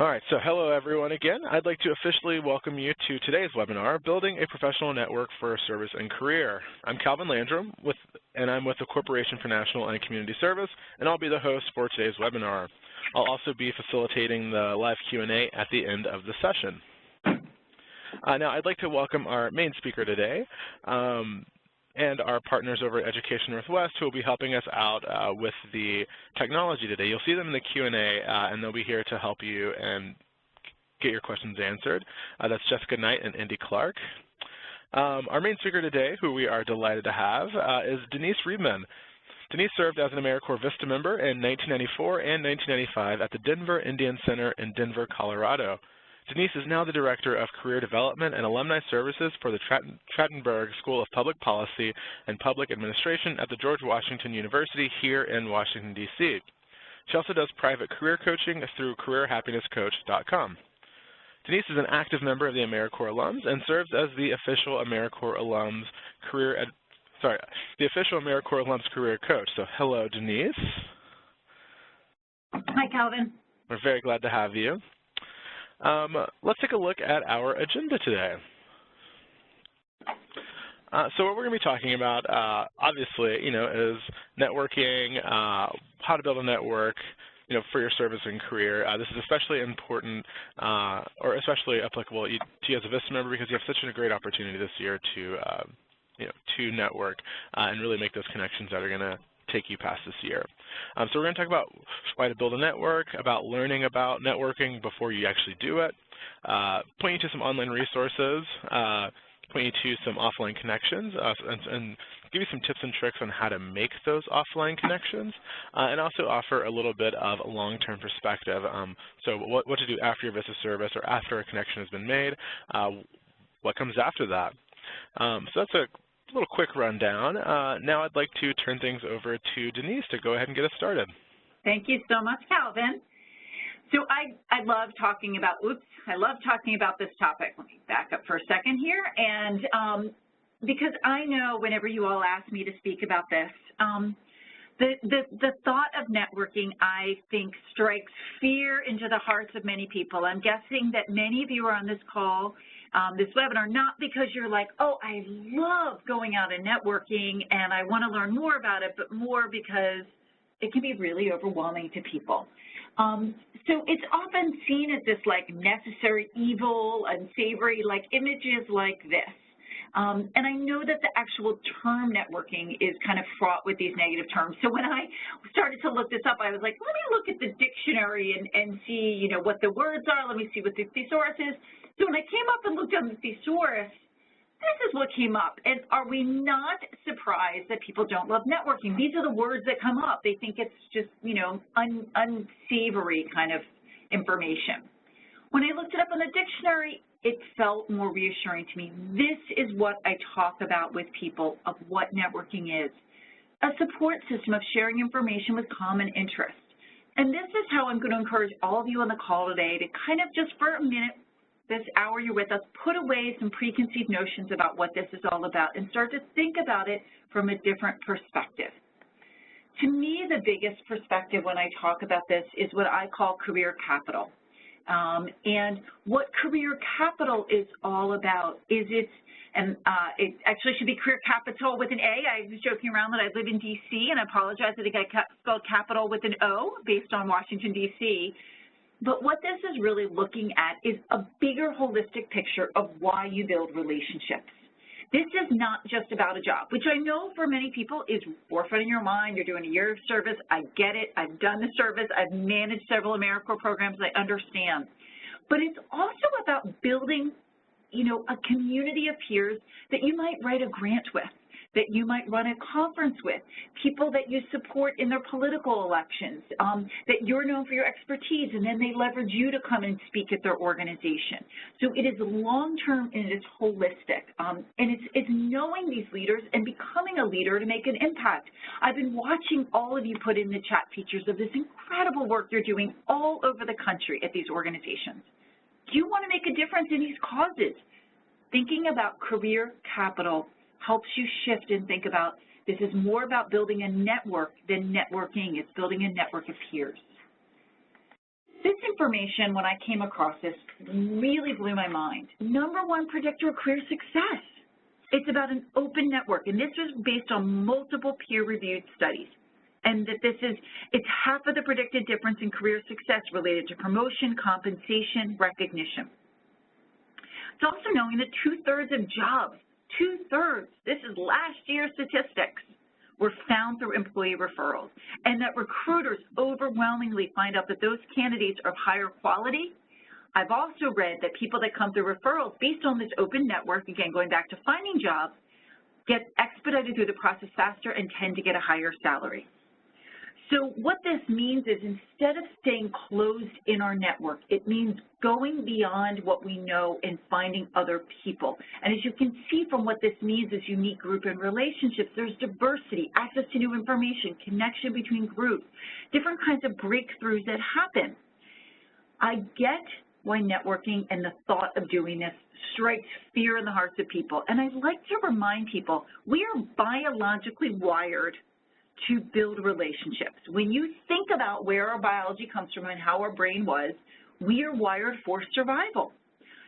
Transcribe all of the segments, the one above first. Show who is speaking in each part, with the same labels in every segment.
Speaker 1: All right, so hello everyone again. I'd like to officially welcome you to today's webinar, Building a Professional Network for Service and Career. I'm Calvin Landrum, and I'm with the Corporation for National and Community Service, and I'll be the host for today's webinar. I'll also be facilitating the live Q&A at the end of the session. Now, I'd like to welcome our main speaker today, and our partners over at Education Northwest who will be helping us out with the technology today. You'll see them in the Q&A, and they'll be here to help you and get your questions answered. That's Jessica Knight and Indy Clark. Our main speaker today, who we are delighted to have, is Denise Riebman. Denise served as an AmeriCorps Vista member in 1994 and 1995 at the Denver Indian Center in Denver, Colorado. Denise is now the Director of Career Development and Alumni Services for the Trachtenberg School of Public Policy and Public Administration at the George Washington University here in Washington, D.C. She also does private career coaching through CareerHappinessCoach.com. Denise is an active member of the AmeriCorps alums and serves as the official AmeriCorps alums career coach. So hello, Denise.
Speaker 2: Hi, Calvin.
Speaker 1: We're very glad to have you. Let's take a look at our agenda today. So what we're going to be talking about, obviously, is networking, how to build a network, for your service and career. This is especially important or especially applicable to you as a Vista member because you have such a great opportunity this year to, to network and really make those connections that are going to take you past this year. So we're going to talk about why to build a network, about learning about networking before you actually do it, point you to some online resources, point you to some offline connections, and give you some tips and tricks on how to make those offline connections, and also offer a little bit of a long-term perspective. So what to do after your Vista service or after a connection has been made, what comes after that. So that's a little quick rundown. Now I'd like to turn things over to Denise to go ahead and get us started.
Speaker 2: Thank you so much, Calvin. So I love talking about, this topic. Let me back up for a second here. And because I know whenever you all ask me to speak about this, the thought of networking, I think, strikes fear into the hearts of many people. I'm guessing that many of you are on this call, this webinar, not because you're like, oh, I love going out and networking and I want to learn more about it, but more because it can be really overwhelming to people. So it's often seen as this like necessary evil, unsavory, like images like this. And I know that the actual term networking is kind of fraught with these negative terms. So when I started to look this up, I was like, let me look at the dictionary and see, what the words are. Let me see what the thesaurus is. So when I came up and looked on the thesaurus, this is what came up. And are we not surprised that people don't love networking? These are the words that come up. They think it's just, unsavory kind of information. When I looked it up on the dictionary, it felt more reassuring to me. This is what I talk about with people of what networking is, a support system of sharing information with common interests. And this is how I'm going to encourage all of you on the call today to kind of just for a minute, this hour you're with us, put away some preconceived notions about what this is all about and start to think about it from a different perspective. To me, the biggest perspective when I talk about this is what I call career capital. And what career capital is all about is it actually should be career capital with an A. I was joking around that I live in D.C. and I apologize that I spelled capital with an O based on Washington, D.C. But what this is really looking at is a bigger holistic picture of why you build relationships. This is not just about a job, which I know for many people is forefront in your mind. You're doing a year of service. I get it. I've done the service. I've managed several AmeriCorps programs. I understand. But it's also about building, a community of peers that you might write a grant with, that you might run a conference with, people that you support in their political elections, that you're known for your expertise, and then they leverage you to come and speak at their organization. So it is long-term and it is holistic. And it's knowing these leaders and becoming a leader to make an impact. I've been watching all of you put in the chat features of this incredible work you're doing all over the country at these organizations. Do you want to make a difference in these causes? Thinking about career capital helps you shift and think about this is more about building a network than networking. It's building a network of peers. This this information, when I came across this, really blew my mind. Number one predictor of career success. It's about an open network, and this was based on multiple peer-reviewed studies. And that it's half of the predicted difference in career success related to promotion, compensation, recognition. It's also knowing that 2/3 of jobs, 2/3, this is last year's statistics, were found through employee referrals, and that recruiters overwhelmingly find out that those candidates are of higher quality. I've also read that people that come through referrals based on this open network, again, going back to finding jobs, get expedited through the process faster and tend to get a higher salary. So what this means is instead of staying closed in our network, it means going beyond what we know and finding other people. And as you can see from what this means is unique group and relationships, there's diversity, access to new information, connection between groups, different kinds of breakthroughs that happen. I get why networking and the thought of doing this strikes fear in the hearts of people. And I'd like to remind people, we are biologically wired to build relationships. When you think about where our biology comes from and how our brain was, we are wired for survival.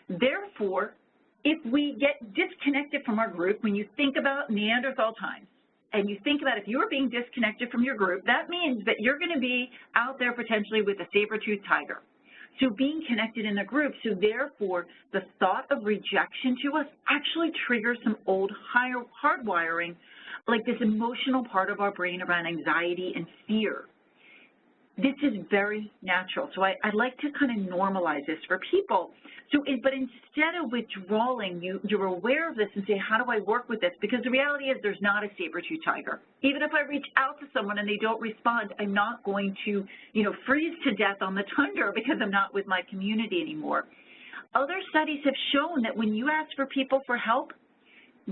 Speaker 2: Therefore, if we get disconnected from our group, when you think about Neanderthal times, and you think about if you are being disconnected from your group, that means that you're going to be out there potentially with a saber-toothed tiger. So being connected in a group, so therefore the thought of rejection to us actually triggers some old hardwiring, like this emotional part of our brain around anxiety and fear. This is very natural. So I'd like to kind of normalize this for people. But instead of withdrawing, you're aware of this and say, how do I work with this? Because the reality is there's not a saber-tooth tiger. Even if I reach out to someone and they don't respond, I'm not going to, freeze to death on the tundra because I'm not with my community anymore. Other studies have shown that when you ask for people for help,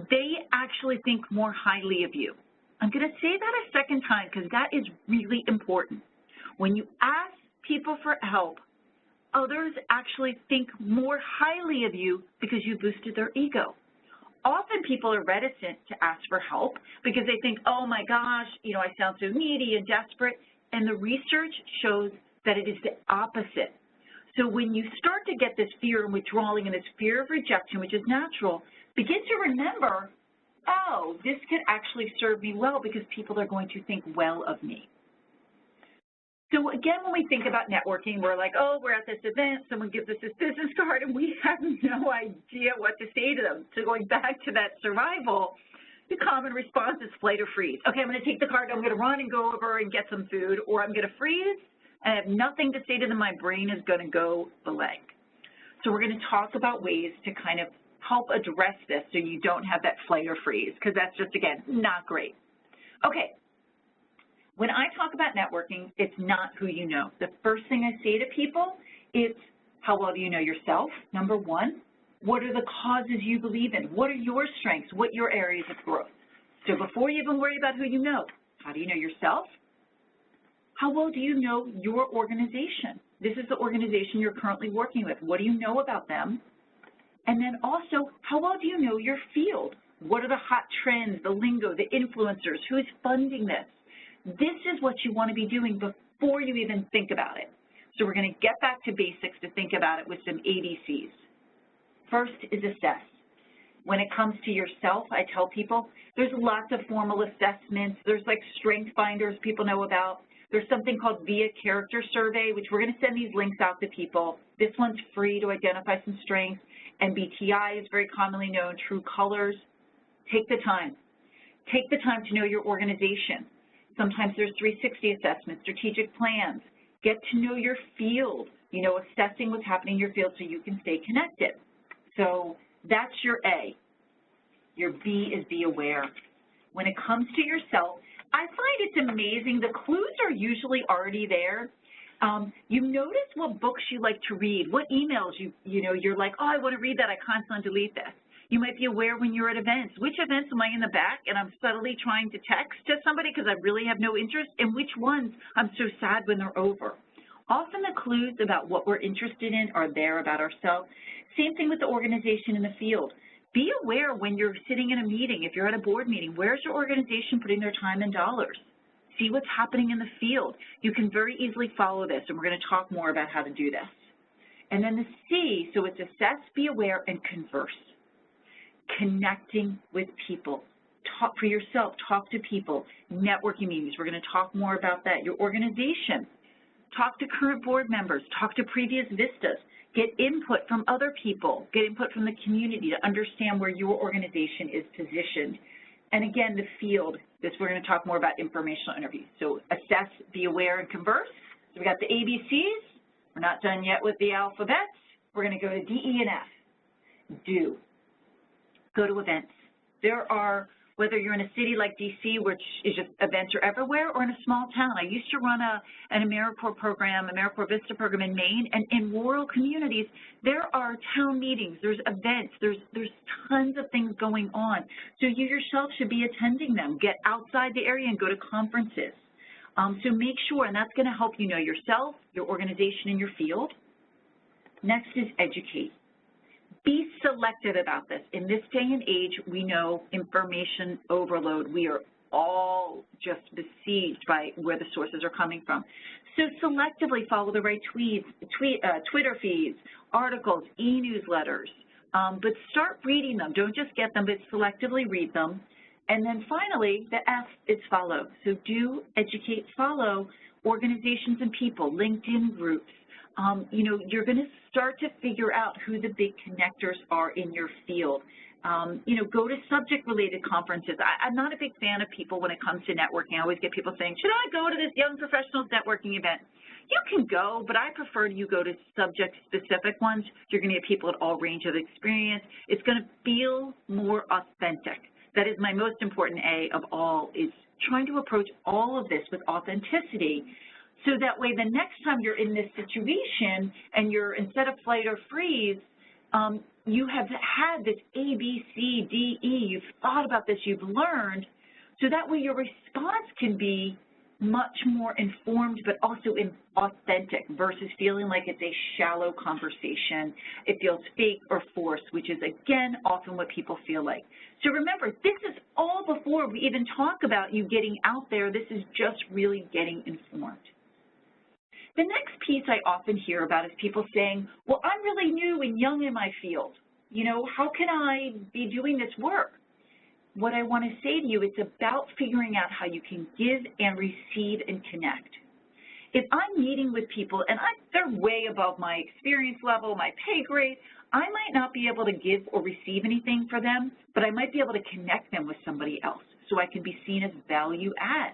Speaker 2: they actually think more highly of you. I'm going to say that a second time because that is really important. When you ask people for help, others actually think more highly of you because you boosted their ego. Often people are reticent to ask for help because they think, oh my gosh, I sound so needy and desperate. And the research shows that it is the opposite. So when you start to get this fear and withdrawing and this fear of rejection, which is natural, begin to remember, oh, this could actually serve me well because people are going to think well of me. So again, when we think about networking, we're like, oh, we're at this event, someone gives us this business card, and we have no idea what to say to them. So going back to that survival, the common response is flight or freeze. Okay, I'm going to take the card, I'm going to run and go over and get some food, or I'm going to freeze, and I have nothing to say to them, my brain is going to go blank. So we're going to talk about ways to kind of help address this so you don't have that flight or freeze, because that's just, again, not great. Okay. When I talk about networking, it's not who you know. The first thing I say to people is, how well do you know yourself, number one? What are the causes you believe in? What are your strengths? What are your areas of growth? So before you even worry about who you know, how do you know yourself? How well do you know your organization? This is the organization you're currently working with. What do you know about them? And then also, how well do you know your field? What are the hot trends, the lingo, the influencers? Who is funding this? This is what you want to be doing before you even think about it. So we're going to get back to basics to think about it with some ABCs. First is assess. When it comes to yourself, I tell people there's lots of formal assessments. There's like strength finders people know about. There's something called VIA Character Survey, which we're going to send these links out to people. This one's free to identify some strengths. MBTI is very commonly known, True Colors. Take the time. Take the time to know your organization. Sometimes there's 360 assessments, strategic plans. Get to know your field, assessing what's happening in your field so you can stay connected. So that's your A. Your B is be aware. When it comes to yourself, I find it's amazing. The clues are usually already there. You notice what books you like to read, what emails you're like, oh, I want to read that, I constantly delete this. You might be aware when you're at events. Which events am I in the back and I'm subtly trying to text to somebody because I really have no interest, and which ones I'm so sad when they're over. Often the clues about what we're interested in are there about ourselves. Same thing with the organization in the field. Be aware when you're sitting in a meeting, if you're at a board meeting, where's your organization putting their time and dollars? See what's happening in the field. You can very easily follow this, and we're going to talk more about how to do this. And then the C, so it's assess, be aware, and converse. Connecting with people. Talk for yourself, talk to people, networking meetings. We're going to talk more about that. Your organization. Talk to current board members, talk to previous vistas, get input from other people, get input from the community to understand where your organization is positioned. And again, the field, this we're going to talk more about informational interviews. So assess, be aware, and converse. So we got the ABCs. We're not done yet with the alphabets. We're going to go to D, E, and F. Do. Go to events. There are, whether you're in a city like DC, which is just events are everywhere, or in a small town. I used to run an AmeriCorps program, AmeriCorps Vista program in Maine, and in rural communities, there are town meetings, there's events, there's tons of things going on. So you yourself should be attending them. Get outside the area and go to conferences. So make sure, and that's going to help you know yourself, your organization, and your field. Next is educate. Be selective about this. In this day and age, we know information overload. We are all just besieged by where the sources are coming from. So selectively follow the right Twitter feeds, articles, e-newsletters, but start reading them. Don't just get them, but selectively read them. And then finally, the F is follow. So do, educate, follow organizations and people, LinkedIn groups. You know, you're going to start to figure out who the big connectors are in your field. You know, go to subject-related conferences. I'm not a big fan of people when it comes to networking. I always get people saying, should I go to this Young Professionals Networking event? You can go, but I prefer you go to subject-specific ones. You're going to get people at all range of experience. It's going to feel more authentic. That is my most important A of all, is trying to approach all of this with authenticity. So that way, the next time you're in this situation and you're, instead of flight or freeze, you have had this A, B, C, D, E, you've thought about this, you've learned, so that way your response can be much more informed but also authentic versus feeling like it's a shallow conversation. It feels fake or forced, which is, again, often what people feel like. So remember, this is all before we even talk about you getting out there. This is just really getting informed. The next piece I often hear about is people saying, well, I'm really new and young in my field. You know, how can I be doing this work? What I want to say to you, it's about figuring out how you can give and receive and connect. If I'm meeting with people and they're way above my experience level, my pay grade, I might not be able to give or receive anything for them, but I might be able to connect them with somebody else so I can be seen as value add.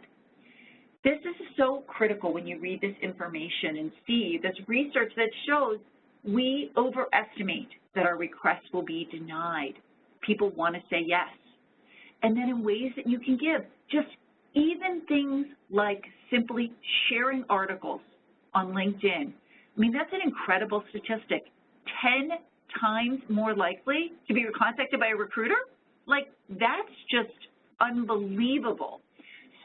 Speaker 2: This is so critical when you read this information and see this research that shows we overestimate that our requests will be denied. People want to say yes. And then in ways that you can give, just even things like simply sharing articles on LinkedIn. I mean, that's an incredible statistic. 10 times more likely to be contacted by a recruiter? Like, that's just unbelievable.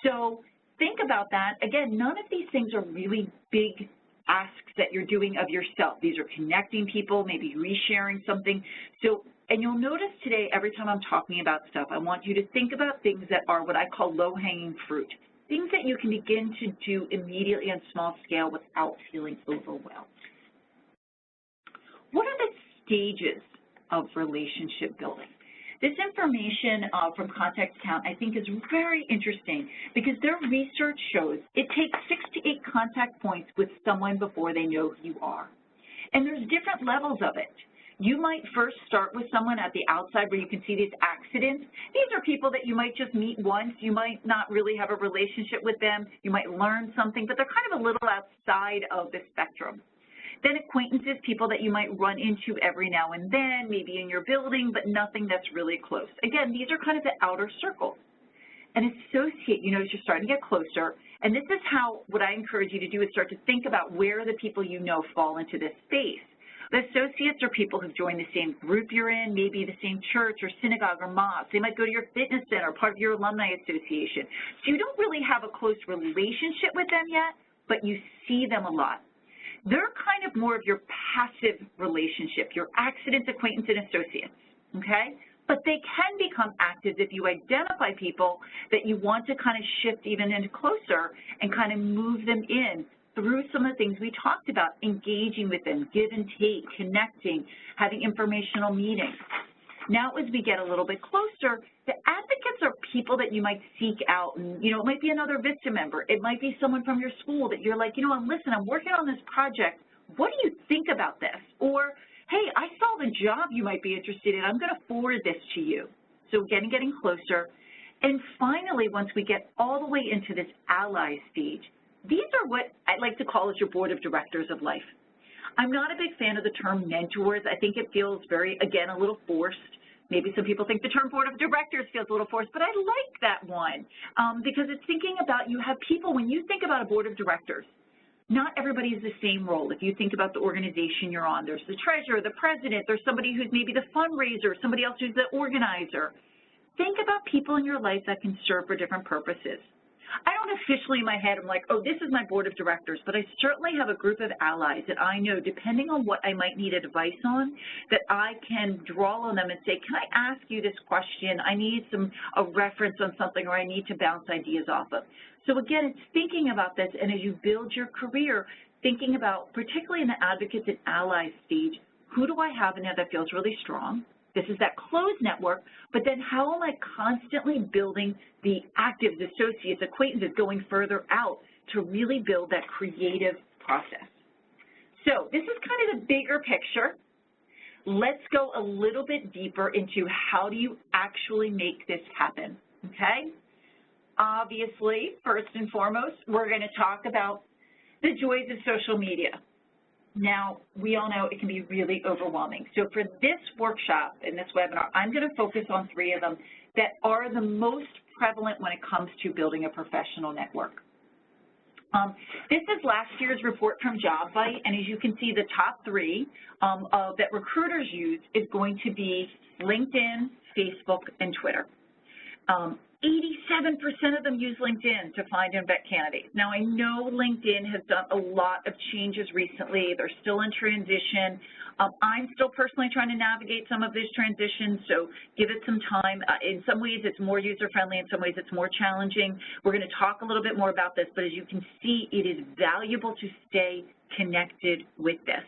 Speaker 2: So think about that. Again, none of these things are really big asks that you're doing of yourself. These are connecting people, maybe resharing something. So, and you'll notice today, every time I'm talking about stuff, I want you to think about things that are what I call low-hanging fruit, things that you can begin to do immediately on small scale without feeling overwhelmed. What are the stages of relationship building? This information from Contact Account I think is very interesting because their research shows it takes 6 to 8 contact points with someone before they know who you are. And there's different levels of it. You might first start with someone at the outside where you can see these accidents. These are people that you might just meet once. You might not really have a relationship with them. You might learn something, but they're kind of a little outside of the spectrum. Then acquaintances, people that you might run into every now and then, maybe in your building, but nothing that's really close. Again, these are kind of the outer circles. And associate, you know, as you're starting to get closer, and this is how, what I encourage you to do is start to think about where the people you know fall into this space. The associates are people who've joined the same group you're in, maybe the same church or synagogue or mosque. They might go to your fitness center, part of your alumni association. So you don't really have a close relationship with them yet, but you see them a lot. They're kind of more of your passive relationship, your accidents, acquaintance, and associates, okay? But they can become active if you identify people that you want to kind of shift even into closer and kind of move them in through some of the things we talked about, engaging with them, give and take, connecting, having informational meetings. Now, as we get a little bit closer, the advocates are people that you might seek out. And, it might be another VISTA member. It might be someone from your school that you're like, listen, I'm working on this project. What do you think about this? Or, hey, I saw the job you might be interested in. I'm going to forward this to you. So again, getting closer. And finally, once we get all the way into this ally stage, these are what I like to call as your board of directors of life. I'm not a big fan of the term mentors. I think it feels very, again, a little forced. Maybe some people think the term board of directors feels a little forced, but I like that one because it's thinking about you have people, when you think about a board of directors, not everybody is the same role. If you think about the organization you're on, there's the treasurer, the president, there's somebody who's maybe the fundraiser, somebody else who's the organizer. Think about people in your life that can serve for different purposes. I don't officially in my head, I'm like, oh, this is my board of directors, but I certainly have a group of allies that I know, depending on what I might need advice on, that I can draw on them and say, can I ask you this question? I need a reference on something, or I need to bounce ideas off of. So again, it's thinking about this, and as you build your career, thinking about, particularly in the advocates and allies stage, who do I have in there that feels really strong? This is that closed network, but then how am I constantly building the actives, associates, acquaintances, going further out to really build that creative process? So this is kind of the bigger picture. Let's go a little bit deeper into how do you actually make this happen, okay? Obviously, first and foremost, we're going to talk about the joys of social media. Now, we all know it can be really overwhelming. So for this workshop and this webinar, I'm going to focus on 3 of them that are the most prevalent when it comes to building a professional network. This is last year's report from JobVite, and as you can see, the top 3 that recruiters use is going to be LinkedIn, Facebook, and Twitter. 87% of them use LinkedIn to find and vet candidates. Now, I know LinkedIn has done a lot of changes recently. They're still in transition. I'm still personally trying to navigate some of these transitions, so give it some time. In some ways, it's more user-friendly. In some ways, it's more challenging. We're going to talk a little bit more about this, but as you can see, it is valuable to stay connected with this.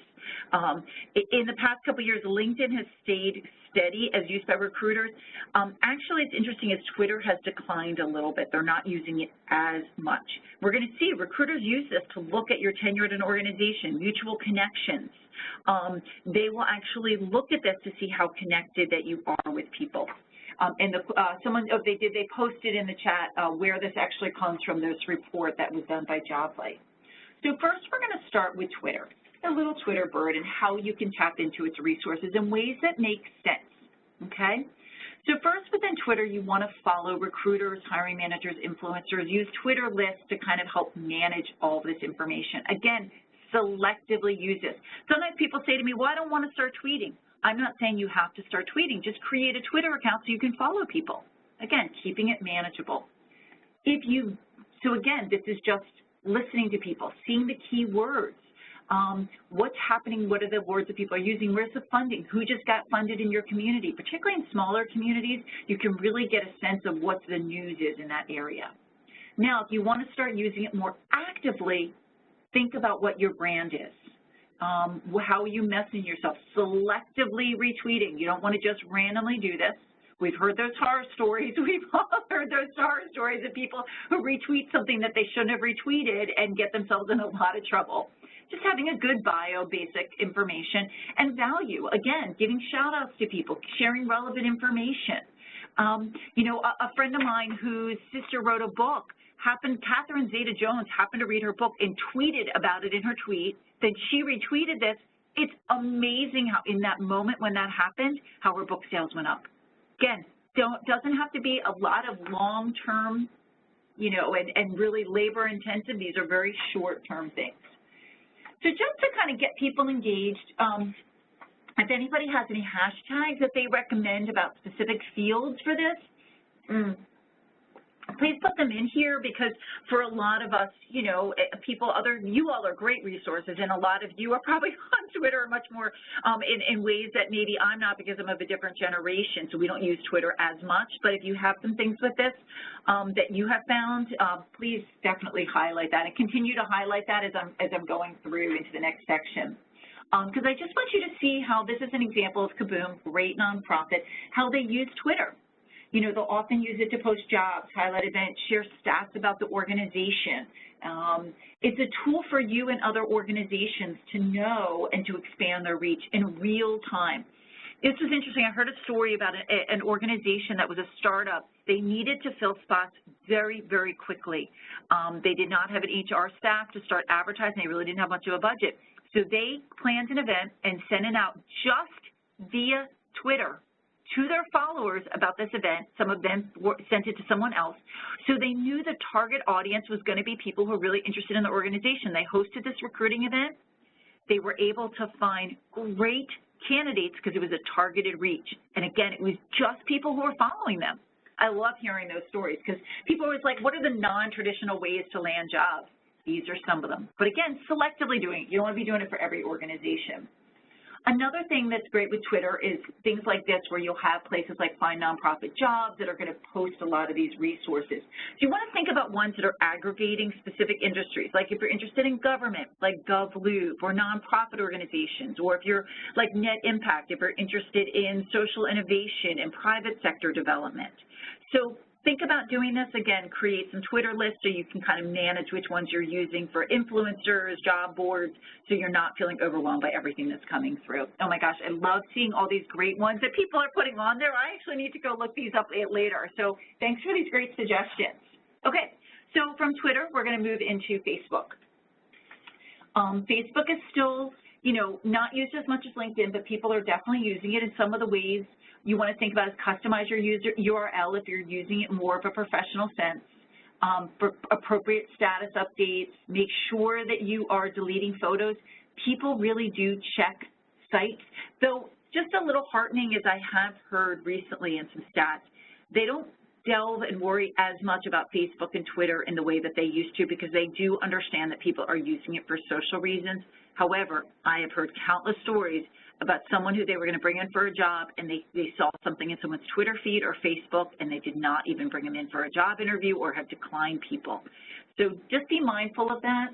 Speaker 2: In the past couple of years, LinkedIn has stayed steady as used by recruiters. Actually, it's interesting as Twitter has declined a little bit. They're not using it as much. We're going to see recruiters use this to look at your tenure at an organization, mutual connections. They will actually look at this to see how connected that you are with people. And they posted in the chat where this actually comes from, this report that was done by JobVite. So first, we're going to start with Twitter, a little Twitter bird, and how you can tap into its resources in ways that make sense, okay? So first, within Twitter, you want to follow recruiters, hiring managers, influencers. Use Twitter lists to kind of help manage all this information. Again, selectively use this. Sometimes people say to me, well, I don't want to start tweeting. I'm not saying you have to start tweeting. Just create a Twitter account so you can follow people. Again, keeping it manageable. So again, this is just listening to people, seeing the keywords. What's happening, what are the words that people are using, where's the funding, who just got funded in your community. Particularly in smaller communities, you can really get a sense of what the news is in that area. Now, if you want to start using it more actively, think about what your brand is. How are you messaging yourself? Selectively retweeting. You don't want to just randomly do this. We've heard those horror stories. We've all heard those horror stories of people who retweet something that they shouldn't have retweeted and get themselves in a lot of trouble. Just having a good bio, basic information, and value. Again, giving shout-outs to people, sharing relevant information. A friend of mine whose sister wrote a book, Catherine Zeta-Jones happened to read her book and tweeted about it in her tweet. Then she retweeted this. It's amazing how in that moment when that happened, how her book sales went up. Again, doesn't have to be a lot of long-term, and really labor-intensive. These are very short-term things. So just to kind of get people engaged, if anybody has any hashtags that they recommend about specific fields for this, please put them in here, because for a lot of us, you know, you all are great resources, and a lot of you are probably on Twitter much more in ways that maybe I'm not, because I'm of a different generation, so we don't use Twitter as much. But if you have some things with this that you have found, please definitely highlight that and continue to highlight that as I'm going through into the next section. Because I just want you to see how this is an example of Kaboom, great nonprofit, how they use Twitter. You know, they'll often use it to post jobs, highlight events, share stats about the organization. It's a tool for you and other organizations to know and to expand their reach in real time. This was interesting. I heard a story about an organization that was a startup. They needed to fill spots very, very quickly. They did not have an HR staff to start advertising. They really didn't have much of a budget. So they planned an event and sent it out just via Twitter to their followers about this event. Some of them sent it to someone else. So they knew the target audience was going to be people who were really interested in the organization. They hosted this recruiting event. They were able to find great candidates because it was a targeted reach. And again, it was just people who were following them. I love hearing those stories because people are always like, what are the non-traditional ways to land jobs? These are some of them. But again, selectively doing it. You don't want to be doing it for every organization. Another thing that's great with Twitter is things like this, where you'll have places like Find Nonprofit Jobs that are going to post a lot of these resources. So you want to think about ones that are aggregating specific industries, like if you're interested in government, like GovLoop, or nonprofit organizations, or if you're like Net Impact, if you're interested in social innovation and private sector development. So think about doing this. Again, create some Twitter lists so you can kind of manage which ones you're using for influencers, job boards, so you're not feeling overwhelmed by everything that's coming through. Oh my gosh, I love seeing all these great ones that people are putting on there. I actually need to go look these up later. So thanks for these great suggestions. Okay, so from Twitter, we're going to move into Facebook. Facebook is still, you know, not used as much as LinkedIn, but people are definitely using it. In some of the ways you want to think about is customize your user URL if you're using it more of a professional sense, for appropriate status updates, make sure that you are deleting photos. People really do check sites, though just a little heartening is I have heard recently in some stats, they don't delve and worry as much about Facebook and Twitter in the way that they used to, because they do understand that people are using it for social reasons. However, I have heard countless stories about someone who they were going to bring in for a job, and they saw something in someone's Twitter feed or Facebook, and they did not even bring them in for a job interview or have declined people. So just be mindful of that.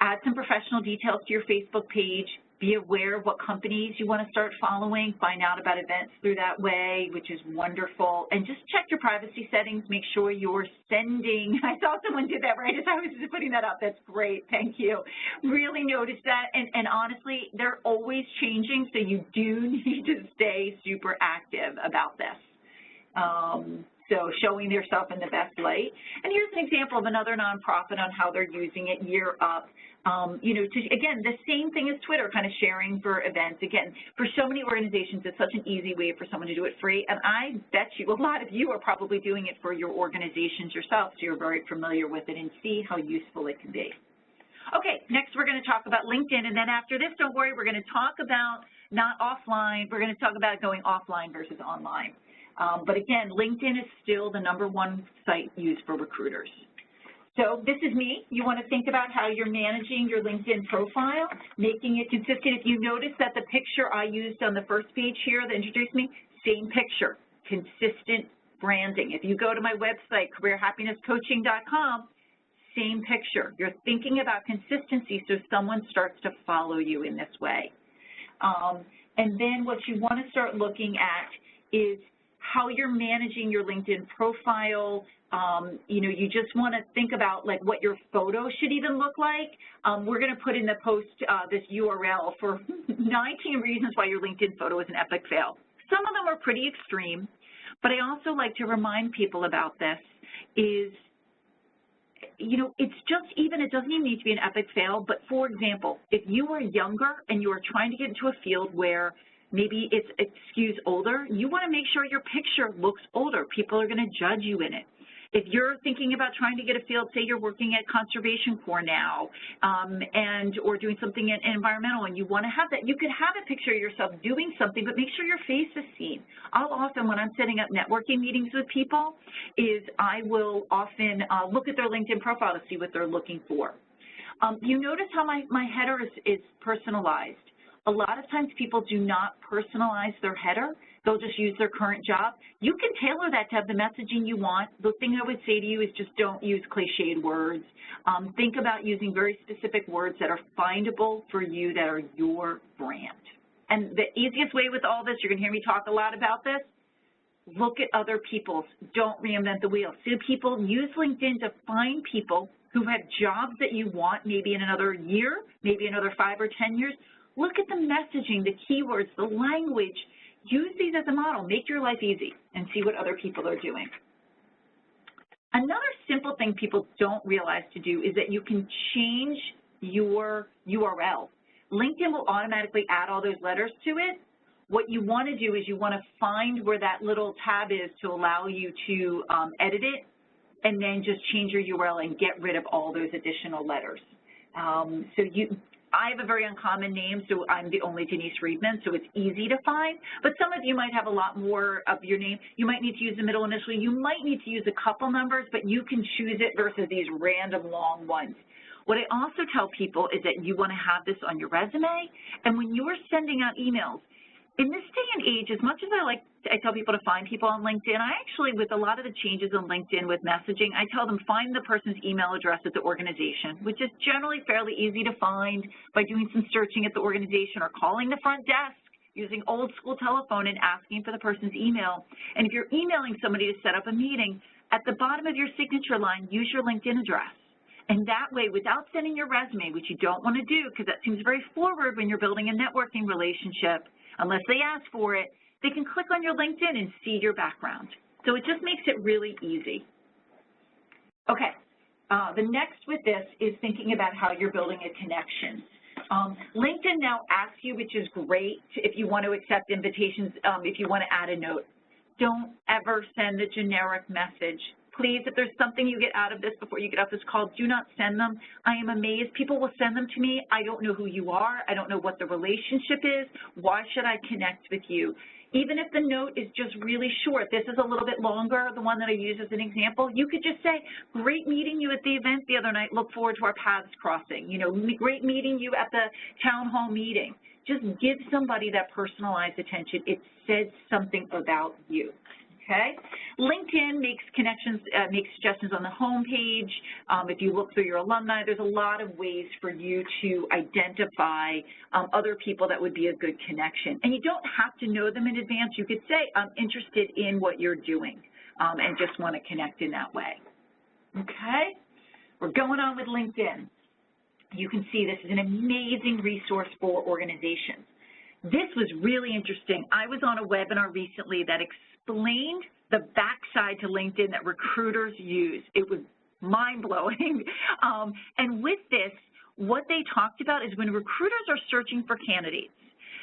Speaker 2: Add some professional details to your Facebook page. Be aware of what companies you want to start following. Find out about events through that way, which is wonderful. And just check your privacy settings. Make sure you're sending. I saw someone did that right as I was just putting that up. That's great. Thank you. Really notice that. And honestly, they're always changing, so you do need to stay super active about this. So showing yourself in the best light. And here's an example of another nonprofit on how they're using it, Year Up. You know, again, the same thing as Twitter, kind of sharing for events. Again, for so many organizations, it's such an easy way for someone to do it free. And I bet you a lot of you are probably doing it for your organizations yourself, so you're very familiar with it and see how useful it can be. Okay, next we're going to talk about LinkedIn. And then after this, don't worry, we're going to talk about not offline. We're going to talk about going offline versus online. But again, LinkedIn is still the #1 site used for recruiters. So this is me. You want to think about how you're managing your LinkedIn profile, making it consistent. If you notice that the picture I used on the first page here that introduced me, same picture, consistent branding. If you go to my website, careerhappinesscoaching.com, same picture. You're thinking about consistency so someone starts to follow you in this way. And then what you want to start looking at is how you're managing your LinkedIn profile. You know, you just want to think about like what your photo should even look like. We're going to put in the post this URL for 19 reasons why your LinkedIn photo is an epic fail. Some of them are pretty extreme, but I also like to remind people about this is, you know, it's just even, it doesn't even need to be an epic fail, but for example, if you are younger and you are trying to get into a field where maybe it skews older, you want to make sure your picture looks older. People are going to judge you in it. If you're thinking about trying to get a field, say you're working at Conservation Corps now, or doing something in environmental, and you want to have that, you could have a picture of yourself doing something, but make sure your face is seen. I'll often, when I'm setting up networking meetings with people, is I will often look at their LinkedIn profile to see what they're looking for. You notice how my header is personalized. A lot of times people do not personalize their header. They'll just use their current job. You can tailor that to have the messaging you want. The thing I would say to you is just don't use cliched words. Think about using very specific words that are findable for you, that are your brand. And the easiest way with all this, you're going to hear me talk a lot about this, look at other people's. Don't reinvent the wheel. See people, use LinkedIn to find people who have jobs that you want maybe in another year, maybe another 5 or 10 years. Look at the messaging, the keywords, the language. Use these as a model. Make your life easy and see what other people are doing. Another simple thing people don't realize to do is that you can change your URL. LinkedIn will automatically add all those letters to it. What you want to do is you want to find where that little tab is to allow you to edit it, and then just change your URL and get rid of all those additional letters. I have a very uncommon name, so I'm the only Denise Friedman, so it's easy to find. But some of you might have a lot more of your name. You might need to use the middle initial. You might need to use a couple numbers, but you can choose it versus these random long ones. What I also tell people is that you want to have this on your resume, and when you're sending out emails, in this day and age, as much as I tell people to find people on LinkedIn, I actually, with a lot of the changes on LinkedIn with messaging, I tell them find the person's email address at the organization, which is generally fairly easy to find by doing some searching at the organization or calling the front desk using old school telephone and asking for the person's email. And if you're emailing somebody to set up a meeting, at the bottom of your signature line, use your LinkedIn address. And that way, without sending your resume, which you don't want to do because that seems very forward when you're building a networking relationship, unless they ask for it, they can click on your LinkedIn and see your background. So it just makes it really easy. Okay, the next with this is thinking about how you're building a connection. LinkedIn now asks you, which is great, if you want to accept invitations, if you want to add a note. Don't ever send a generic message. Please, if there's something you get out of this before you get off this call, do not send them. I am amazed. People will send them to me. I don't know who you are. I don't know what the relationship is. Why should I connect with you? Even if the note is just really short, this is a little bit longer, the one that I use as an example, you could just say, great meeting you at the event the other night. Look forward to our paths crossing. You know, great meeting you at the town hall meeting. Just give somebody that personalized attention. It says something about you. Okay. LinkedIn makes connections, makes suggestions on the home page. If you look through your alumni, there's a lot of ways for you to identify other people that would be a good connection. And you don't have to know them in advance. You could say, I'm interested in what you're doing and just want to connect in that way. Okay. We're going on with LinkedIn. You can see this is an amazing resource for organizations. This was really interesting. I was on a webinar recently that explained the backside to LinkedIn that recruiters use. It was mind-blowing. And with this, what they talked about is when recruiters are searching for candidates,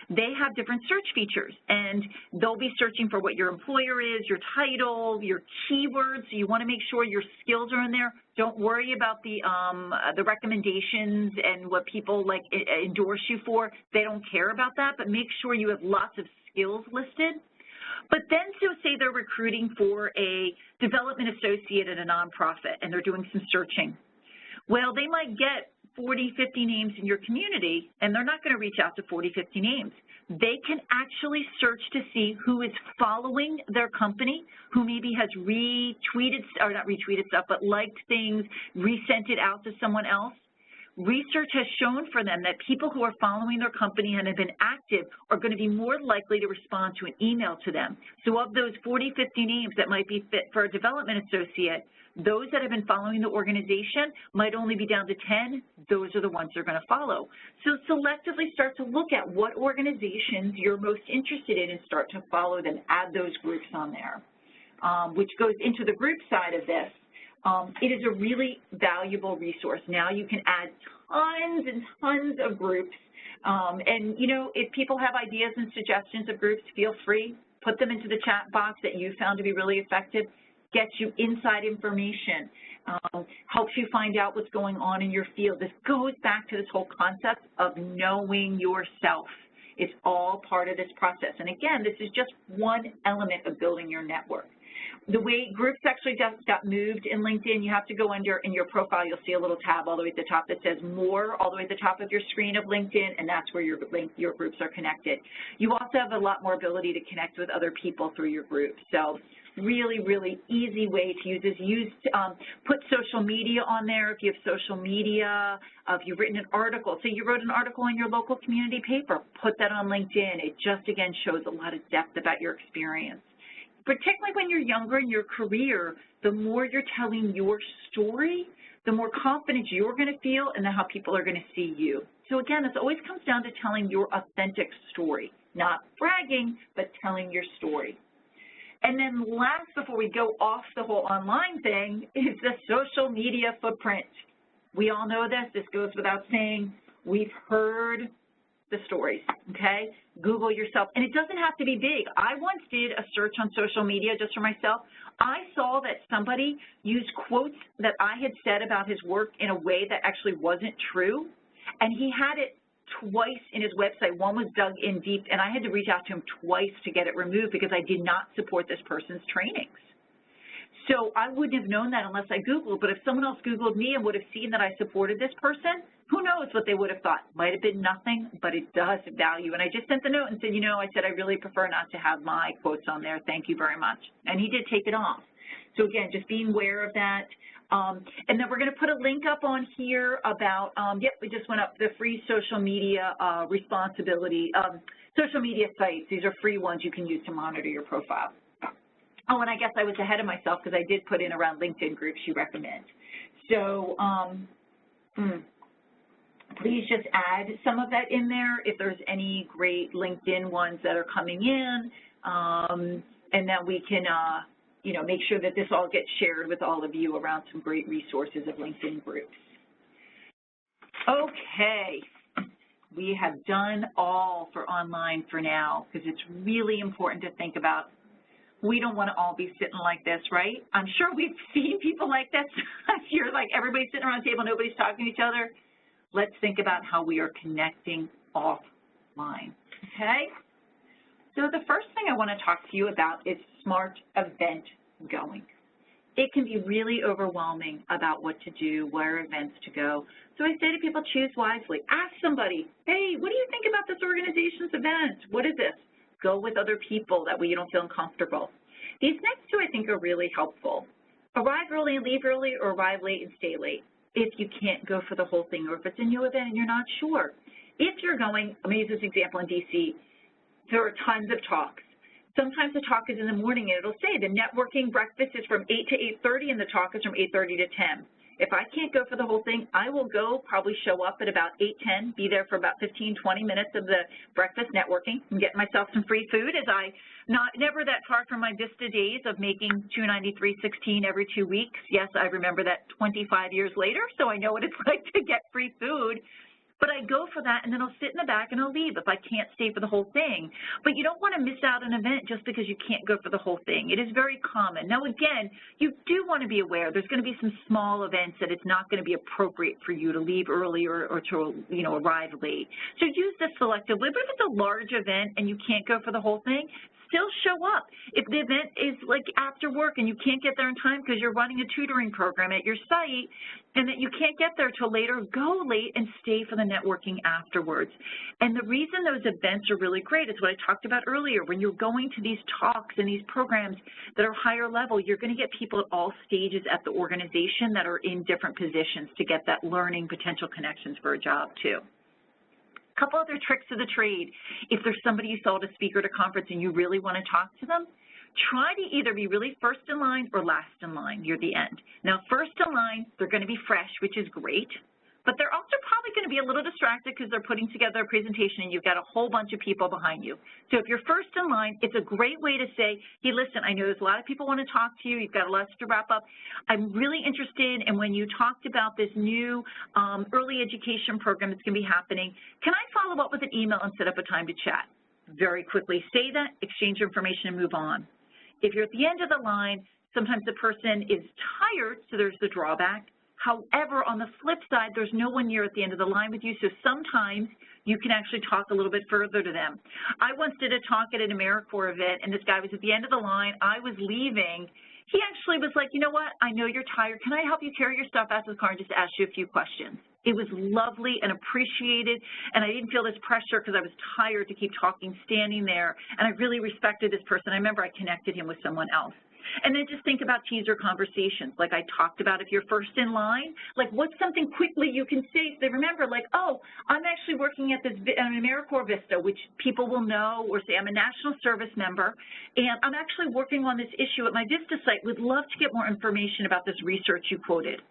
Speaker 2: they have different search features, and they'll be searching for what your employer is, your title, your keywords. So you want to make sure your skills are in there. Don't worry about the recommendations and what people like endorse you for. They don't care about that, but make sure you have lots of skills listed. But then to say they're recruiting for a development associate at a nonprofit and they're doing some searching. Well, they might get 40, 50 names in your community, and they're not going to reach out to 40, 50 names. They can actually search to see who is following their company, who maybe has retweeted, or not retweeted stuff, but liked things, resent it out to someone else. Research has shown for them that people who are following their company and have been active are going to be more likely to respond to an email to them. So of those 40, 50 names that might be fit for a development associate, those that have been following the organization might only be down to 10. Those are the ones they're going to follow. So selectively start to look at what organizations you're most interested in and start to follow them. Add those groups on there, which goes into the group side of this. It is a really valuable resource. Now you can add tons and tons of groups. And, you know, if people have ideas and suggestions of groups, feel free. Put them into the chat box that you found to be really effective. gets you inside information, helps you find out what's going on in your field. This goes back to this whole concept of knowing yourself. It's all part of this process. And again, this is just one element of building your network. The way groups actually just got moved in LinkedIn, you have to go under in your profile, you'll see a little tab all the way at the top that says more, all the way at the top of your screen of LinkedIn, and that's where your groups are connected. You also have a lot more ability to connect with other people through your group. So really, really easy way to use this. Put social media on there if you have social media, if you've written an article. So you wrote an article in your local community paper, put that on LinkedIn. It just, again, shows a lot of depth about your experience. Particularly when you're younger in your career, the more you're telling your story, the more confident you're going to feel and then how people are going to see you. So again, this always comes down to telling your authentic story, not bragging, but telling your story. And then last, before we go off the whole online thing, is the social media footprint. We all know this. This goes without saying. We've heard the stories, okay? Google yourself. And it doesn't have to be big. I once did a search on social media just for myself. I saw that somebody used quotes that I had said about his work in a way that actually wasn't true, and he had it twice in his website. One was dug in deep, and I had to reach out to him twice to get it removed because I did not support this person's trainings. So I wouldn't have known that unless I Googled, but if someone else Googled me and would have seen that I supported this person, who knows what they would have thought. Might have been nothing, but it does have value. And I just sent the note and said, you know, I said, I really prefer not to have my quotes on there. Thank you very much. And he did take it off. So again, just being aware of that. And then we're going to put a link up on here about, yep, we just went up, the free social media responsibility, social media sites. These are free ones you can use to monitor your profile. Oh, and I guess I was ahead of myself because I did put in around LinkedIn groups you recommend. So please just add some of that in there if there's any great LinkedIn ones that are coming in, and that we can, you know, make sure that this all gets shared with all of you around some great resources of LinkedIn groups. Okay, we have done all for online for now because it's really important to think about. We don't want to all be sitting like this, right? I'm sure we've seen people like this. You're like, everybody's sitting around the table, nobody's talking to each other. Let's think about how we are connecting offline, okay? So the first thing I want to talk to you about is smart event going. It can be really overwhelming about what to do, where events to go. So I say to people, choose wisely. Ask somebody, hey, what do you think about this organization's event? What is this? Go with other people, that way you don't feel uncomfortable. These next two I think are really helpful. Arrive early and leave early, or arrive late and stay late if you can't go for the whole thing, or if it's a new event and you're not sure. If you're going, let me use this example in DC, there are tons of talks. Sometimes the talk is in the morning and it'll say the networking breakfast is from 8 to 8:30 and the talk is from 8:30 to 10. If I can't go for the whole thing, I will go, probably show up at about 8:10, be there for about 15, 20 minutes of the breakfast networking and get myself some free food, as I never that far from my Vista days of making $293.16 every 2 weeks. Yes, I remember that 25 years later, so I know what it's like to get free food. But I go for that, and then I'll sit in the back and I'll leave if I can't stay for the whole thing. But you don't want to miss out on an event just because you can't go for the whole thing. It is very common. Now, again, you do want to be aware there's going to be some small events that it's not going to be appropriate for you to leave early or to, you know, arrive late. So use this selectively. But if it's a large event and you can't go for the whole thing, still show up. If the event is like after work and you can't get there in time because you're running a tutoring program at your site and that you can't get there till later, go late and stay for the networking afterwards. And the reason those events are really great is what I talked about earlier. When you're going to these talks and these programs that are higher level, you're going to get people at all stages at the organization that are in different positions to get that learning potential connections for a job too. A couple other tricks of the trade. If there's somebody you saw at a speaker at a conference and you really want to talk to them, try to either be really first in line or last in line near the end. Now, first in line, they're going to be fresh, which is great, but they're also probably going to be a little distracted because they're putting together a presentation and you've got a whole bunch of people behind you. So if you're first in line, it's a great way to say, hey, listen, I know there's a lot of people want to talk to you. You've got a lot to wrap up. I'm really interested in when you talked about this new early education program that's going to be happening. Can I follow up with an email and set up a time to chat? Very quickly say that, exchange information, and move on. If you're at the end of the line, Sometimes the person is tired, so there's the drawback. However, on the flip side, there's no one near at the end of the line with you, so sometimes you can actually talk a little bit further to them. I once did a talk at an AmeriCorps event, and this guy was at the end of the line. I was leaving. He actually was like, you know what, I know you're tired. Can I help you carry your stuff out to the car and just ask you a few questions? It was lovely and appreciated, and I didn't feel this pressure because I was tired to keep talking standing there, and I really respected this person. I remember I connected him with someone else. And then just think about teaser conversations, like I talked about. If you're first in line, like what's something quickly you can say so they remember, like, oh, I'm actually working at this AmeriCorps Vista, which people will know, or say I'm a national service member, and I'm actually working on this issue at my Vista site. Would love to get more information about this research you quoted.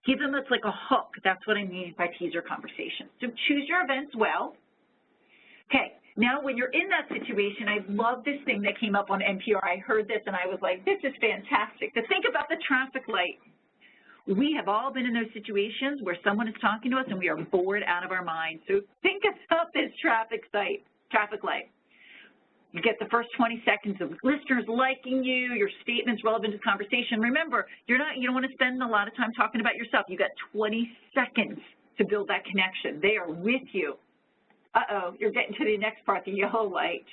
Speaker 2: Give them it's like a hook. That's what I mean by teaser conversations. So choose your events well. Okay. Now, when you're in that situation, I love this thing that came up on NPR. I heard this, and I was like, this is fantastic. To think about the traffic light. We have all been in those situations where someone is talking to us, and we are bored out of our minds. So think about this traffic light. You get the first 20 seconds of listeners liking you, your statements relevant to the conversation. Remember, you don't want to spend a lot of time talking about yourself. You got 20 seconds to build that connection. They are with you. Uh-oh, you're getting to the next part, the yellow light.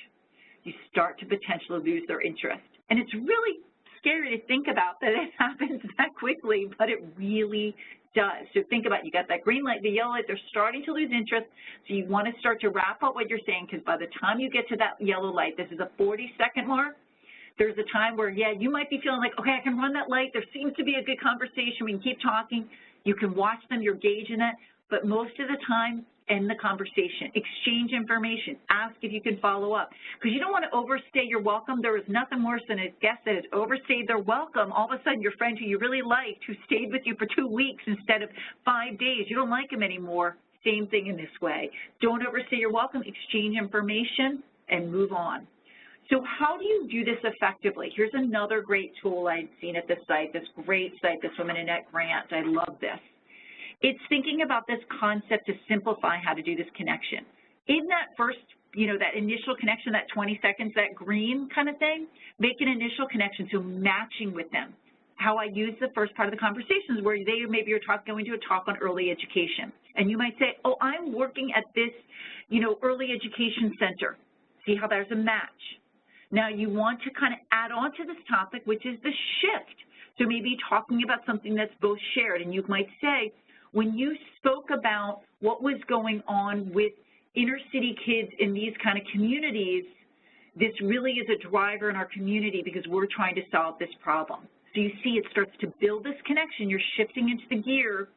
Speaker 2: You start to potentially lose their interest. And it's really scary to think about that it happens that quickly, but it really does. So think about it. You got that green light, the yellow light, they're starting to lose interest. So you want to start to wrap up what you're saying, because by the time you get to that yellow light, this is a 40-second mark, there's a time where, yeah, you might be feeling like, okay, I can run that light. There seems to be a good conversation. We can keep talking. You can watch them. You're gauging it. But most of the time, end the conversation, exchange information, ask if you can follow up. Because you don't want to overstay your welcome. There is nothing worse than a guest that has overstayed their welcome. All of a sudden, your friend who you really liked, who stayed with you for 2 weeks instead of 5 days, you don't like him anymore. Same thing in this way. Don't overstay your welcome, exchange information, and move on. So how do you do this effectively? Here's another great tool I've seen at this site, this great site, this Women in Ed grant. I love this. It's thinking about this concept to simplify how to do this connection. In that first, that initial connection, that 20 seconds, that green kind of thing, make an initial connection, so matching with them. How I use the first part of the conversations where maybe you're going to a talk on early education. And you might say, oh, I'm working at this, early education center. See how there's a match. Now you want to kind of add on to this topic, which is the shift. So maybe talking about something that's both shared, and you might say, when you spoke about what was going on with inner city kids in these kind of communities, this really is a driver in our community because we're trying to solve this problem. So you see it starts to build this connection. You're shifting into the gear.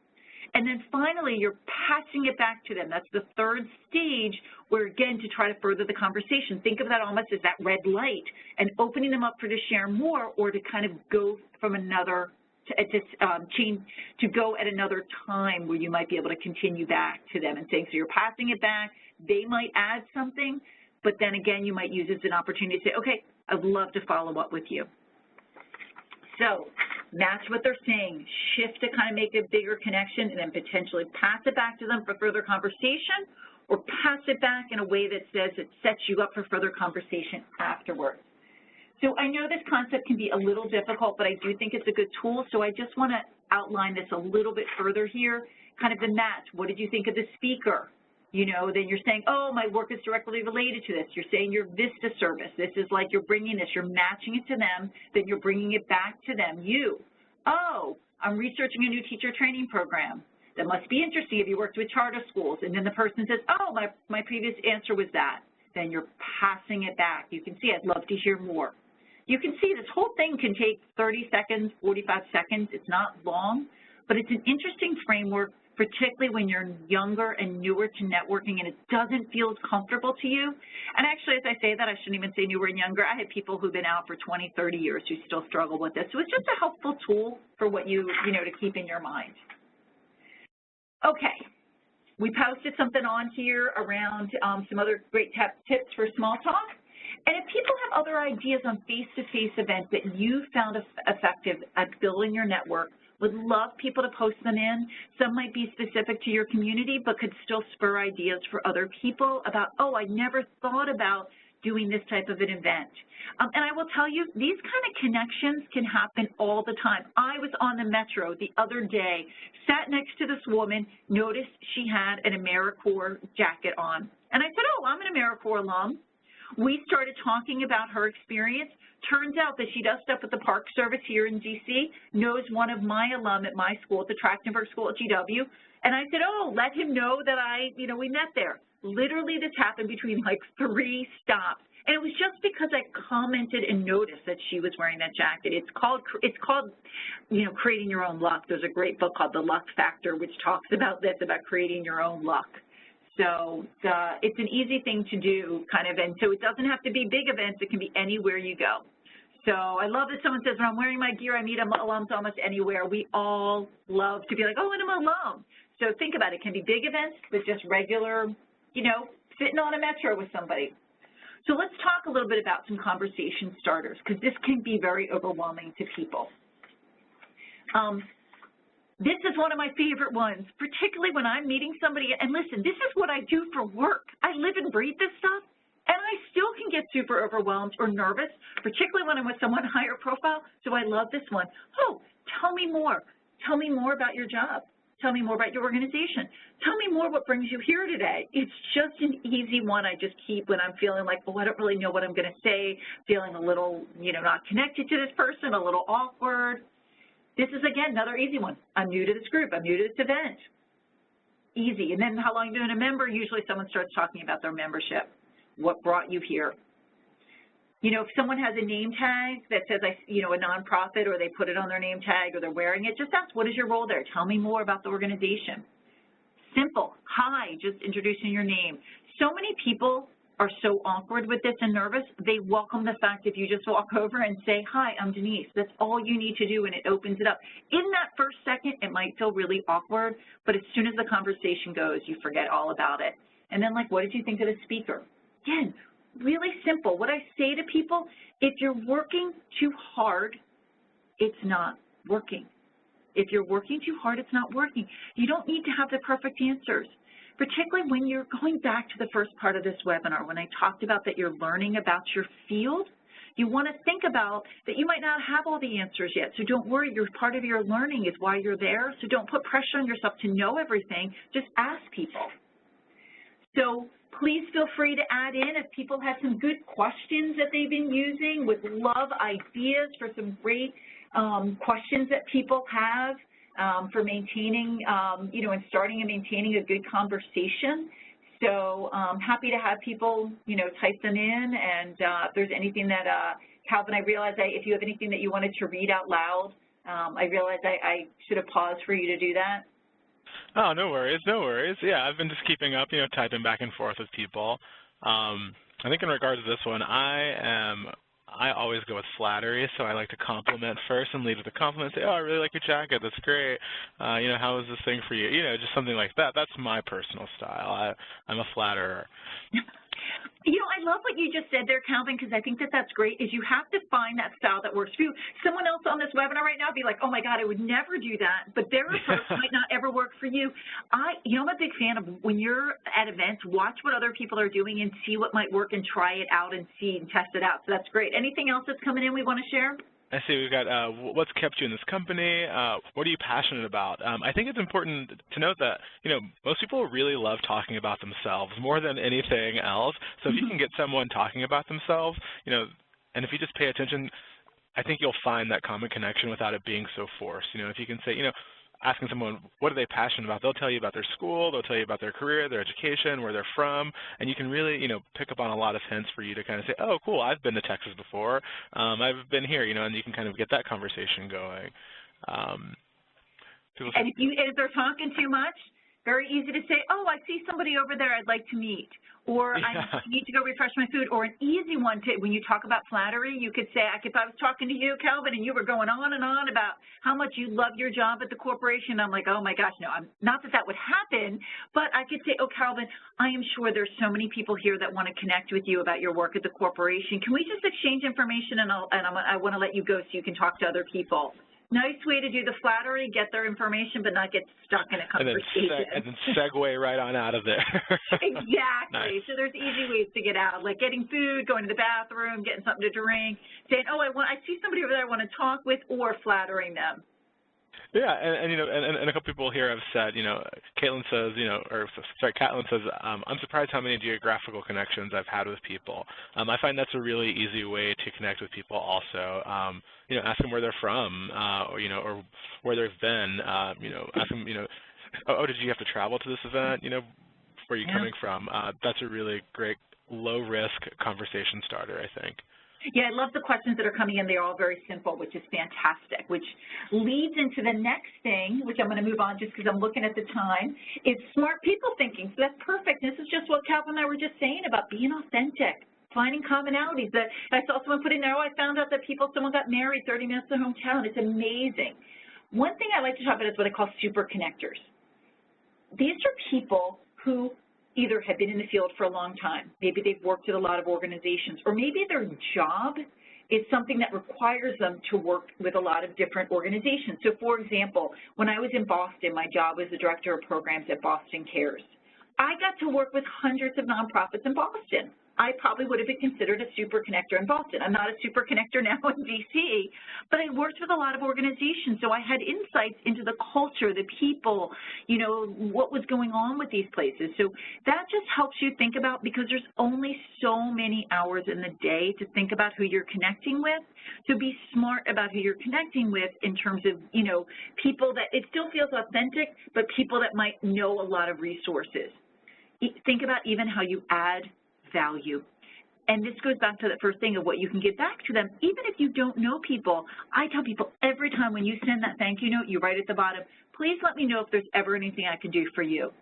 Speaker 2: And then finally, you're passing it back to them. That's the third stage where, again, to try to further the conversation. Think of that almost as that red light and opening them up to share more or to kind of go from another to go at another time where you might be able to continue back to them and saying, so you're passing it back, they might add something, but then again, you might use it as an opportunity to say, okay, I'd love to follow up with you. So match what they're saying, shift to kind of make a bigger connection, and then potentially pass it back to them for further conversation, or pass it back in a way that says it sets you up for further conversation afterwards. So I know this concept can be a little difficult, but I do think it's a good tool. So I just want to outline this a little bit further here, kind of the match. What did you think of the speaker? Then you're saying, oh, my work is directly related to this. You're saying your Vista service. This is like you're bringing this, you're matching it to them, then you're bringing it back to them. Oh, I'm researching a new teacher training program. That must be interesting if you worked with charter schools. And then the person says, oh, my previous answer was that. Then you're passing it back. You can see, I'd love to hear more. You can see this whole thing can take 30 seconds, 45 seconds. It's not long, but it's an interesting framework, particularly when you're younger and newer to networking and it doesn't feel as comfortable to you. And actually, as I say that, I shouldn't even say newer and younger. I had people who've been out for 20, 30 years who still struggle with this. So it's just a helpful tool for what to keep in your mind. Okay. We posted something on here around some other great tips for small talk. And if people have other ideas on face-to-face events that you found effective at building your network, would love people to post them in. Some might be specific to your community, but could still spur ideas for other people about, oh, I never thought about doing this type of an event. And I will tell you, these kind of connections can happen all the time. I was on the Metro the other day, sat next to this woman, noticed she had an AmeriCorps jacket on. And I said, oh, I'm an AmeriCorps alum. We started talking about her experience. Turns out that she does stuff with the Park Service here in D.C., knows one of my alum at my school, at the Trachtenberg School at GW. And I said, oh, let him know that we met there. Literally, this happened between like 3 stops. And it was just because I commented and noticed that she was wearing that jacket. It's called, Creating Your Own Luck. There's a great book called The Luck Factor, which talks about this, about creating your own luck. So it's an easy thing to do, kind of, and so it doesn't have to be big events. It can be anywhere you go. So I love that someone says, when I'm wearing my gear, I meet alums almost anywhere. We all love to be like, oh, and I'm an alum. So think about it. It can be big events, but just regular, sitting on a Metro with somebody. So let's talk a little bit about some conversation starters, because this can be very overwhelming to people. This is one of my favorite ones, particularly when I'm meeting somebody. And listen, this is what I do for work. I live and breathe this stuff, and I still can get super overwhelmed or nervous, particularly when I'm with someone higher profile. So I love this one. Oh, tell me more. Tell me more about your job. Tell me more about your organization. Tell me more what brings you here today. It's just an easy one I just keep when I'm feeling like, oh, I don't really know what I'm going to say, feeling a little, not connected to this person, a little awkward. This is, again, another easy one. I'm new to this group. I'm new to this event. Easy. And then how long you've been a member? Usually someone starts talking about their membership. What brought you here? If someone has a name tag that says, a nonprofit, or they put it on their name tag, or they're wearing it, just ask, what is your role there? Tell me more about the organization. Simple. Hi, just introducing your name. So many people are so awkward with this and nervous, they welcome the fact if you just walk over and say, hi, I'm Denise. That's all you need to do, and it opens it up. In that first second, it might feel really awkward, but as soon as the conversation goes, you forget all about it. And then, what did you think of the speaker? Again, really simple. What I say to people, if you're working too hard, it's not working. If you're working too hard, it's not working. You don't need to have the perfect answers. Particularly when you're going back to the first part of this webinar, when I talked about that you're learning about your field, you want to think about that you might not have all the answers yet. So don't worry, part of your learning is why you're there. So don't put pressure on yourself to know everything. Just ask people. So please feel free to add in if people have some good questions that they've been using. Would love ideas for some great questions that people have. For maintaining, and starting and maintaining a good conversation. So happy to have people, type them in. And if there's anything that, Calvin, I realize if you have anything that you wanted to read out loud, I realize I should have paused for you to do that.
Speaker 1: Oh, no worries, no worries. Yeah, I've been just keeping up, typing back and forth with people. I think in regards to this one, I always go with flattery, so I like to compliment first and lead with a compliment. Say, oh, I really like your jacket. That's great. How is this thing for you? Just something like that. That's my personal style. I'm a flatterer.
Speaker 2: I love what you just said there, Calvin, because I think that's great, is you have to find that style that works for you. Someone else on this webinar right now would be like, oh, my God, I would never do that, but their approach might not ever work for you. I'm a big fan of when you're at events, watch what other people are doing and see what might work and try it out and see and test it out. So that's great. Anything else that's coming in we want to share?
Speaker 1: I see we've got what's kept you in this company, what are you passionate about? I think it's important to note that, most people really love talking about themselves more than anything else. So if you can get someone talking about themselves, and if you just pay attention, I think you'll find that common connection without it being so forced. If you can say, asking someone what are they passionate about, they'll tell you about their school, they'll tell you about their career, their education, where they're from, and you can really, pick up on a lot of hints for you to kind of say, oh, cool, I've been to Texas before, I've been here, and you can kind of get that conversation going.
Speaker 2: And if they're talking too much, very easy to say, oh, I see somebody over there I'd like to meet, or I need to go refresh my food, or an easy one to, when you talk about flattery, you could say, if I was talking to you, Calvin, and you were going on and on about how much you love your job at the corporation, I'm like, oh my gosh, no, not that would happen, but I could say, oh, Calvin, I am sure there's so many people here that want to connect with you about your work at the corporation. Can we just exchange information, and I want to let you go so you can talk to other people. Nice way to do the flattery, get their information, but not get stuck in a conversation.
Speaker 1: And then segue right on out of there.
Speaker 2: Exactly.
Speaker 1: Nice.
Speaker 2: So there's easy ways to get out, like getting food, going to the bathroom, getting something to drink, saying, oh, I see somebody over there I want to talk with, or flattering them.
Speaker 1: Yeah, and you know, and a couple people here have said, you know, Catlin says, I'm surprised how many geographical connections I've had with people. I find that's a really easy way to connect with people also. You know, ask them where they're from, or, you know, or where they've been, you know, ask them, you know, oh, did you have to travel to this event? You know, where are you coming from? That's a really great low-risk conversation starter, I think.
Speaker 2: Yeah, I love the questions that are coming in. They're all very simple, which is fantastic, which leads into the next thing, which I'm going to move on just because I'm looking at the time, is smart people thinking. So that's perfect. This is just what Calvin and I were just saying about being authentic, finding commonalities. That I saw someone put in there, oh, I found out that someone got married 30 minutes to hometown. It's amazing. One thing I like to talk about is what I call super connectors. These are people who either have been in the field for a long time, maybe they've worked at a lot of organizations, or maybe their job is something that requires them to work with a lot of different organizations. So, for example, when I was in Boston, my job was the director of programs at Boston Cares. I got to work with hundreds of nonprofits in Boston. I probably would have been considered a super connector in Boston. I'm not a super connector now in DC, but I worked with a lot of organizations, so I had insights into the culture, the people, you know, what was going on with these places. So that just helps you think about, because there's only so many hours in the day to think about who you're connecting with, to be smart about who you're connecting with in terms of, you know, people that it still feels authentic, but people that might know a lot of resources. Think about even how you add value. And this goes back to that first thing of what you can give back to them. Even if you don't know people, I tell people every time when you send that thank you note, you write at the bottom, please let me know if there's ever anything I can do for you.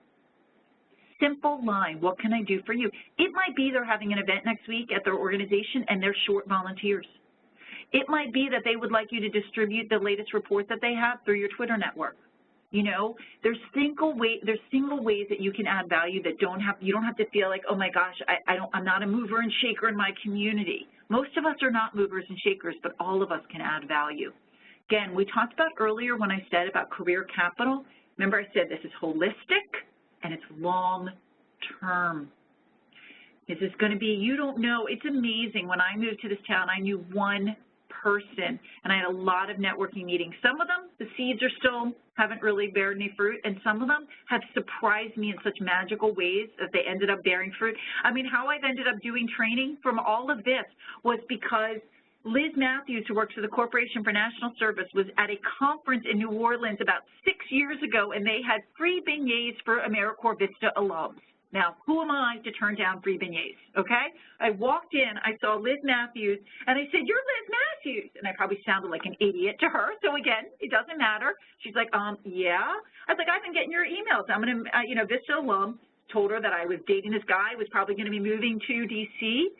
Speaker 2: Simple line, what can I do for you? It might be they're having an event next week at their organization and they're short volunteers. It might be that they would like you to distribute the latest report that they have through your Twitter network. You know, there's single ways that you can add value that you don't have to feel like, oh my gosh, I'm not a mover and shaker in my community. Most of us are not movers and shakers, but all of us can add value. Again, we talked about earlier when I said about career capital. Remember I said this is holistic and it's long term. This is going to be, you don't know, it's amazing. When I moved to this town, I knew one person, and I had a lot of networking meetings. Some of them, the seeds are still, haven't really bared any fruit, and some of them have surprised me in such magical ways that they ended up bearing fruit. I mean, how I've ended up doing training from all of this was because Liz Matthews, who works for the Corporation for National Service, was at a conference in New Orleans about 6 years ago, and they had free beignets for AmeriCorps Vista alums. Now, who am I to turn down free beignets, okay? I walked in, I saw Liz Matthews, and I said, you're Liz Matthews. And I probably sounded like an idiot to her. So, again, it doesn't matter. She's like, yeah. I was like, I've been getting your emails. I'm going to, Vista alum, told her that I was dating this guy, was probably going to be moving to D.C.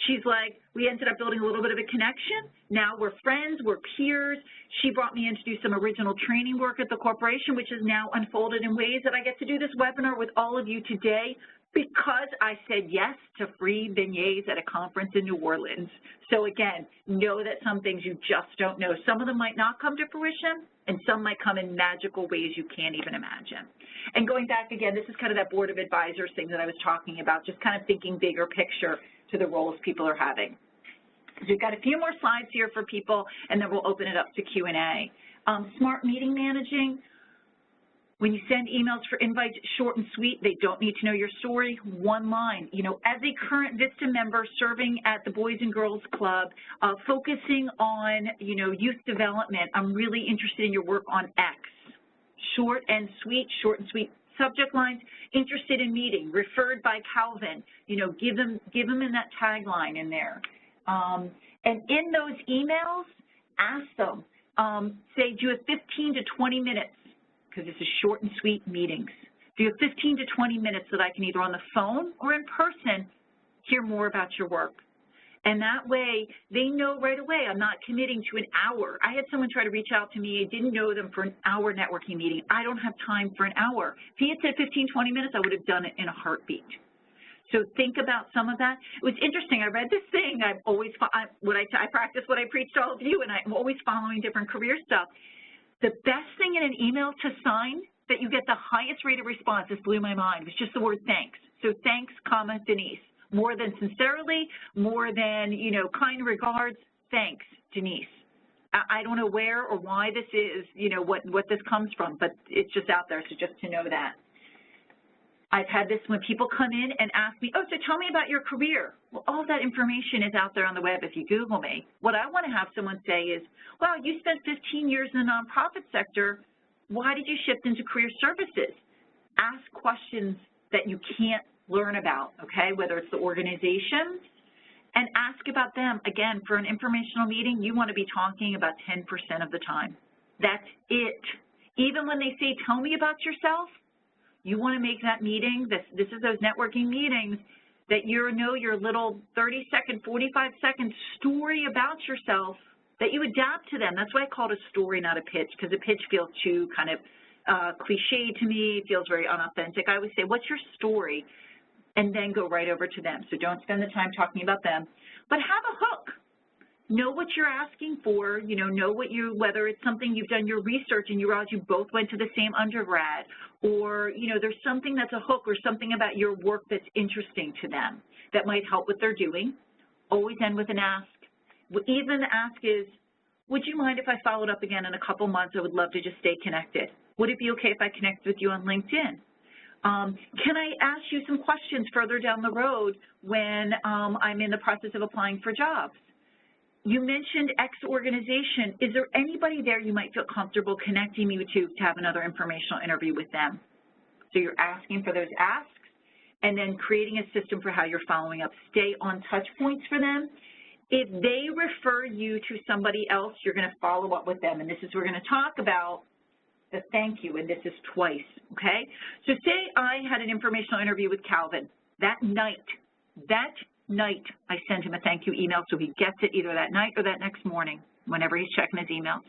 Speaker 2: She's like, we ended up building a little bit of a connection. Now we're friends, we're peers. She brought me in to do some original training work at the corporation, which is now unfolded in ways that I get to do this webinar with all of you today because I said yes to free beignets at a conference in New Orleans. So again, know that some things you just don't know. Some of them might not come to fruition, and some might come in magical ways you can't even imagine. And going back again, this is kind of that board of advisors thing that I was talking about, just kind of thinking bigger picture to the roles people are having. So we've got a few more slides here for people, and then we'll open it up to Q&A. Smart meeting managing. When you send emails for invites, short and sweet, they don't need to know your story. One line. You know, as a current VISTA member serving at the Boys and Girls Club, focusing on, youth development, I'm really interested in your work on X. Short and sweet subject lines, interested in meeting, referred by Calvin, give them in that tagline in there. And in those emails, ask them, say, do you have 15 to 20 minutes, because this is short and sweet meetings. Do you have 15 to 20 minutes that I can either on the phone or in person hear more about your work? And that way, they know right away I'm not committing to an hour. I had someone try to reach out to me. I didn't know them for an hour networking meeting. I don't have time for an hour. If he had said 15, 20 minutes, I would have done it in a heartbeat. So think about some of that. It was interesting. I read this thing. I practice what I preach to all of you, and I'm always following different career stuff. The best thing in an email to sign that you get the highest rate of response, this blew my mind, was just the word thanks. So thanks, comma, Denise. More than sincerely, more than, you know, kind regards, thanks, Denise. I don't know where or why this is, you know, what this comes from, but it's just out there, so just to know that. I've had this when people come in and ask me, oh, so tell me about your career. Well, all that information is out there on the web if you Google me. What I want to have someone say is, well, you spent 15 years in the nonprofit sector. Why did you shift into career services? Ask questions that you can't learn about, okay, whether it's the organization, and ask about them. Again, for an informational meeting, you want to be talking about 10% of the time. That's it. Even when they say, tell me about yourself, you want to make that meeting, this is those networking meetings, that you know your little 30-second, 45-second story about yourself, that you adapt to them. That's why I call it a story, not a pitch, because a pitch feels too kind of cliche to me. It feels very unauthentic. I always say, what's your story? And then go right over to them. So don't spend the time talking about them, but have a hook. Know what you're asking for, you know what whether it's something you've done your research and you realize you both went to the same undergrad, or, you know, there's something that's a hook or something about your work that's interesting to them that might help what they're doing. Always end with an ask. Even the ask is, would you mind if I followed up again in a couple months? I would love to just stay connected. Would it be okay if I connect with you on LinkedIn? Can I ask you some questions further down the road when I'm in the process of applying for jobs? You mentioned X organization. Is there anybody there you might feel comfortable connecting me to have another informational interview with them? So you're asking for those asks and then creating a system for how you're following up. Stay on touch points for them. If they refer you to somebody else, you're going to follow up with them. And this is, we're going to talk about the thank you, and this is twice, okay? So say I had an informational interview with Calvin. That night, I send him a thank you email so he gets it either that night or that next morning whenever he's checking his emails.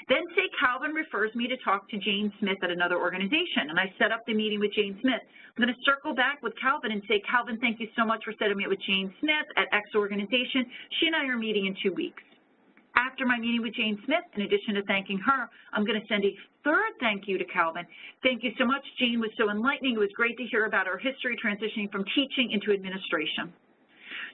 Speaker 2: Then say Calvin refers me to talk to Jane Smith at another organization, and I set up the meeting with Jane Smith. I'm going to circle back with Calvin and say, Calvin, thank you so much for setting me up with Jane Smith at X organization. She and I are meeting in 2 weeks. After my meeting with Jane Smith, in addition to thanking her, I'm going to send a third thank you to Calvin. Thank you so much. Jane was so enlightening. It was great to hear about our history transitioning from teaching into administration.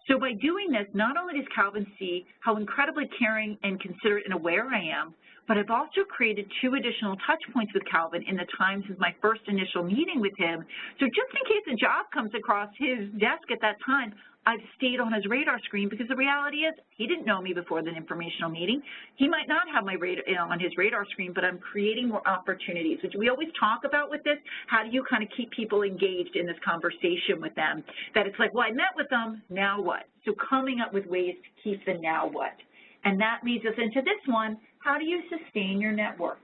Speaker 2: So by doing this, not only does Calvin see how incredibly caring and considerate and aware I am, but I've also created 2 additional touch points with Calvin in the time since my first initial meeting with him. So just in case a job comes across his desk at that time, I've stayed on his radar screen, because the reality is he didn't know me before the informational meeting. He might not have my on his radar screen, but I'm creating more opportunities, which we always talk about with this. How do you kind of keep people engaged in this conversation with them? That it's like, well, I met with them, now what? So coming up with ways to keep the now what. And that leads us into this one, how do you sustain your network?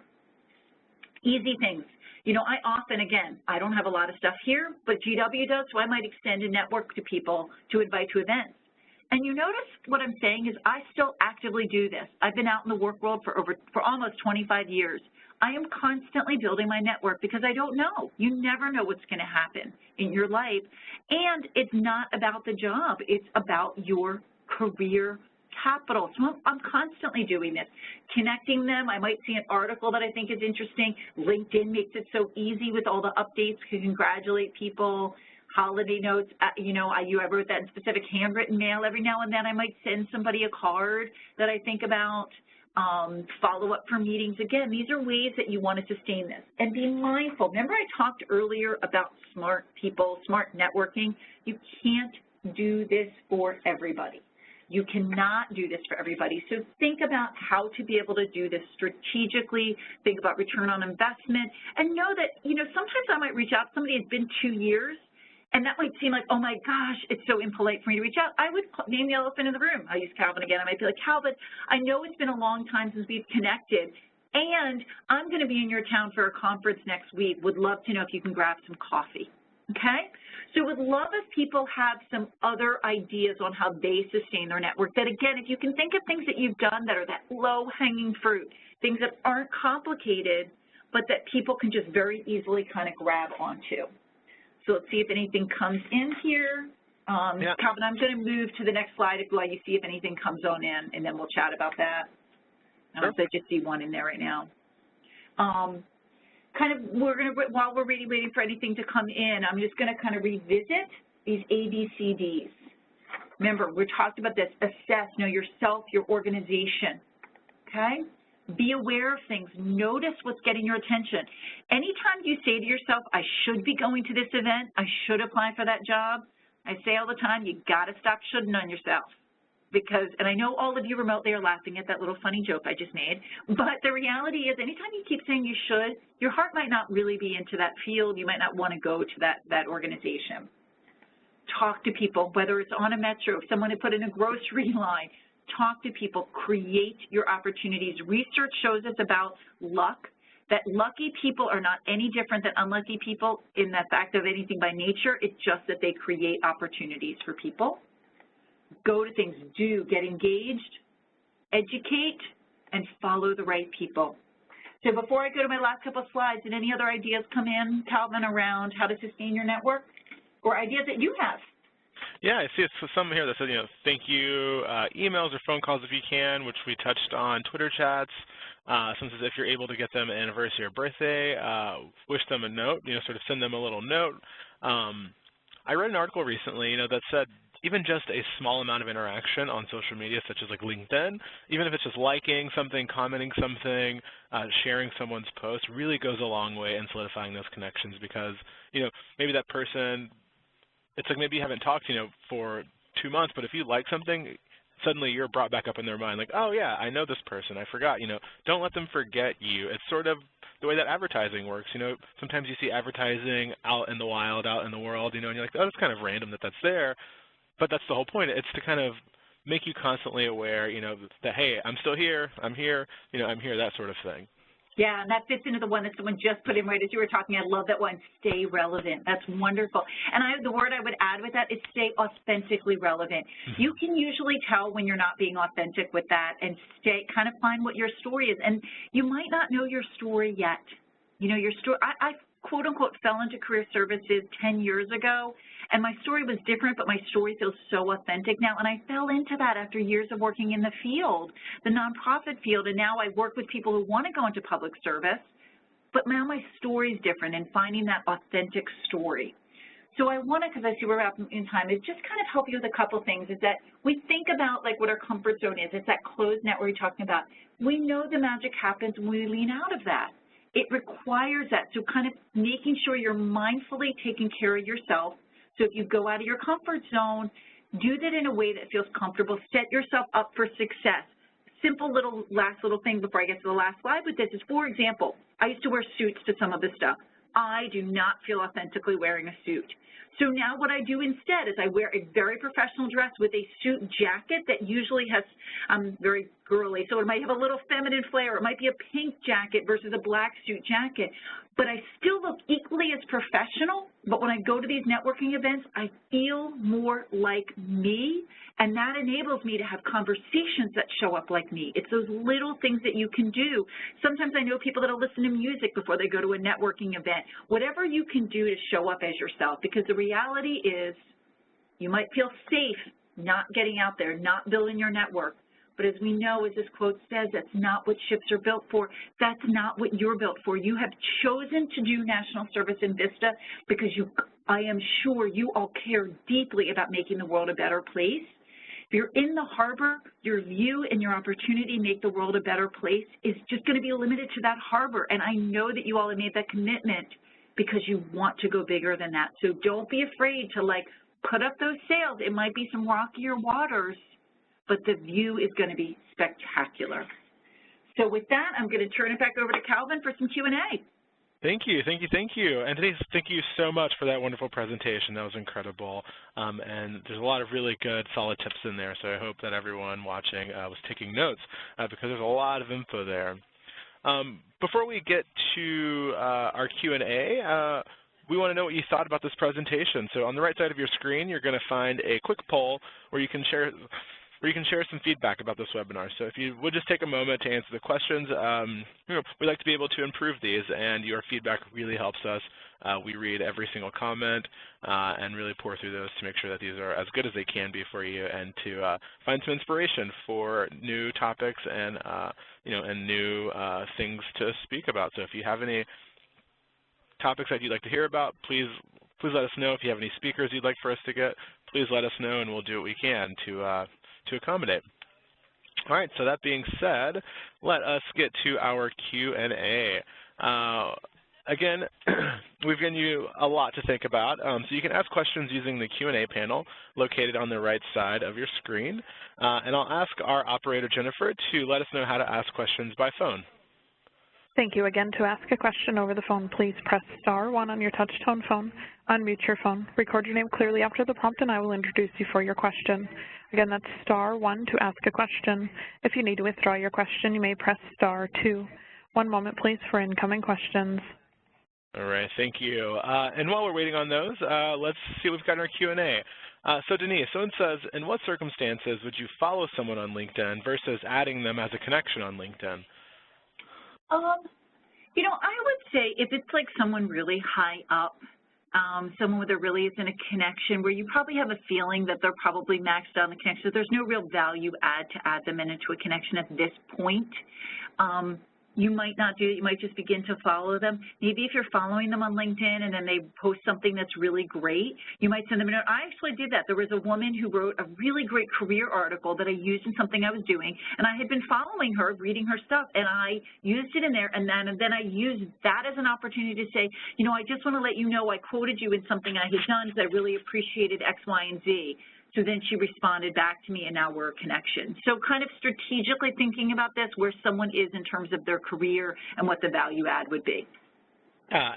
Speaker 2: Easy things. You know, I often, again, I don't have a lot of stuff here, but GW does, so I might extend a network to people to invite to events. And you notice what I'm saying is I still actively do this. I've been out in the work world for almost 25 years. I am constantly building my network because I don't know. You never know what's going to happen in your life. And it's not about the job. It's about your career capital. So I'm constantly doing this, connecting them. I might see an article that I think is interesting. LinkedIn makes it so easy with all the updates to congratulate people, holiday notes. You know, I wrote that in specific handwritten mail. Every now and then I might send somebody a card that I think about, follow up for meetings. Again, these are ways that you want to sustain this. And be mindful. Remember I talked earlier about smart people, smart networking? You can't do this for everybody. You cannot do this for everybody. So think about how to be able to do this strategically, think about return on investment, and know that, you know, sometimes I might reach out to somebody, it's been 2 years, and that might seem like, oh my gosh, it's so impolite for me to reach out. I would name the elephant in the room. I'll use Calvin again. I might be like, Calvin, I know it's been a long time since we've connected, and I'm going to be in your town for a conference next week. Would love to know if you can grab some coffee. Okay? So would love if people have some other ideas on how they sustain their network. That, again, if you can think of things that you've done that are that low-hanging fruit, things that aren't complicated, but that people can just very easily kind of grab onto. So let's see if anything comes in here.
Speaker 1: Yeah.
Speaker 2: Calvin, I'm going to move to the next slide while you see if anything comes on in, and then we'll chat about that.
Speaker 1: Sure.
Speaker 2: I just see one in there right now. While we're waiting for anything to come in, I'm just going to kind of revisit these ABCDs. Remember, we talked about this: assess, know yourself, your organization. Okay? Be aware of things. Notice what's getting your attention. Anytime you say to yourself, I should be going to this event, I should apply for that job, I say all the time, you got to stop shoulding on yourself. Because, and I know all of you remotely are laughing at that little funny joke I just made, but the reality is anytime you keep saying you should, your heart might not really be into that field. You might not want to go to that organization. Talk to people, whether it's on a metro, if someone had put in a grocery line, talk to people, create your opportunities. Research shows us about luck, that lucky people are not any different than unlucky people in the fact of anything by nature. It's just that they create opportunities for people. Go to things, get engaged, educate, and follow the right people. So before I go to my last couple of slides, did any other ideas come in, Calvin, around how to sustain your network or ideas that you have?
Speaker 1: Yeah, I see some here that said, thank you, emails or phone calls if you can, which we touched on, Twitter chats. Some says if you're able to get them an anniversary or birthday, wish them a note, sort of send them a little note. I read an article recently, that said even just a small amount of interaction on social media, such as like LinkedIn, even if it's just liking something, commenting something, sharing someone's post, really goes a long way in solidifying those connections because, maybe that person, it's like maybe you haven't talked, for 2 months, but if you like something, suddenly you're brought back up in their mind like, oh yeah, I know this person, I forgot, don't let them forget you. It's sort of the way that advertising works, sometimes you see advertising out in the wild, out in the world, and you're like, oh, it's kind of random that that's there, but that's the whole point. It's to kind of make you constantly aware, that, hey, I'm still here, I'm here, I'm here, that sort of thing.
Speaker 2: Yeah, and that fits into the one that someone just put in right as you were talking. I love that one, stay relevant. That's wonderful. And the word I would add with that is stay authentically relevant. Mm-hmm. You can usually tell when you're not being authentic with that and kind of find what your story is. And you might not know your story yet. Your story, I quote unquote fell into career services 10 years ago, and my story was different, but my story feels so authentic now, and I fell into that after years of working in the field, the nonprofit field, and now I work with people who want to go into public service, but now my story is different and finding that authentic story. So I want to, because I see we're up in time, is just kind of help you with a couple things, is that we think about like what our comfort zone is. It's that closed net we're talking about. We know the magic happens when we lean out of that. It requires that, so kind of making sure you're mindfully taking care of yourself. So if you go out of your comfort zone, do that in a way that feels comfortable. Set yourself up for success. Simple last little thing before I get to the last slide with this is, for example, I used to wear suits to some of this stuff. I do not feel authentically wearing a suit. So now what I do instead is I wear a very professional dress with a suit jacket that usually has, very girly, so it might have a little feminine flair. It might be a pink jacket versus a black suit jacket. But I still look equally as professional, but when I go to these networking events, I feel more like me, and that enables me to have conversations that show up like me. It's those little things that you can do. Sometimes I know people that will listen to music before they go to a networking event. Whatever you can do to show up as yourself, because the reality is you might feel safe not getting out there, not building your network. But as we know, as this quote says, that's not what ships are built for. That's not what you're built for. You have chosen to do national service in VISTA because I am sure you all care deeply about making the world a better place. If you're in the harbor, your view and your opportunity to make the world a better place is just going to be limited to that harbor. And I know that you all have made that commitment because you want to go bigger than that. So don't be afraid to put up those sails. It might be some rockier waters, but the view is going to be spectacular. So with that, I'm going to turn it back over to Calvin for some Q&A.
Speaker 1: Thank you, thank you, thank you. And Denise, thank you so much for that wonderful presentation. That was incredible. And there's a lot of really good, solid tips in there, so I hope that everyone watching was taking notes because there's a lot of info there. Before we get to our Q&A, we want to know what you thought about this presentation. So on the right side of your screen, you're going to find a quick poll where you can share where you can share some feedback about this webinar. So if you would just take a moment to answer the questions, we'd like to be able to improve these, and your feedback really helps us. We read every single comment and really pour through those to make sure that these are as good as they can be for you, and to find some inspiration for new topics and and new things to speak about. So if you have any topics that you'd like to hear about, please let us know. If you have any speakers you'd like for us to get, please let us know, and we'll do what we can to accommodate. All right, so that being said, let us get to our Q&A. Again, we've given you a lot to think about, so you can ask questions using the Q&A panel located on the right side of your screen, and I'll ask our operator, Jennifer, to let us know how to ask questions by phone.
Speaker 3: Thank you. Again, to ask a question over the phone, please press *1 on your touch-tone phone, unmute your phone, record your name clearly after the prompt, and I will introduce you for your question. Again, that's *1 to ask a question. If you need to withdraw your question, you may press *2. One moment, please, for incoming questions.
Speaker 1: All right, thank you. And while we're waiting on those, let's see what we've got in our Q&A. So Denise, someone says, in what circumstances would you follow someone on LinkedIn versus adding them as a connection on LinkedIn?
Speaker 2: You know, I would say if it's like someone really high up, someone where there really isn't a connection, where you probably have a feeling that they're probably maxed out on the connection, so there's no real value add to add them into a connection at this point. You might not do it. You might just begin to follow them. Maybe if you're following them on LinkedIn and then they post something that's really great, you might send them a note. I actually did that. There was a woman who wrote a really great career article that I used in something I was doing, and I had been following her, reading her stuff, and I used it in there, and then I used that as an opportunity to say, you know, I just want to let you know I quoted you in something I had done because I really appreciated X, Y, and Z. So then she responded back to me, and now we're a connection. So kind of strategically thinking about this, where someone is in terms of their career and what the value add would be.
Speaker 1: Yeah,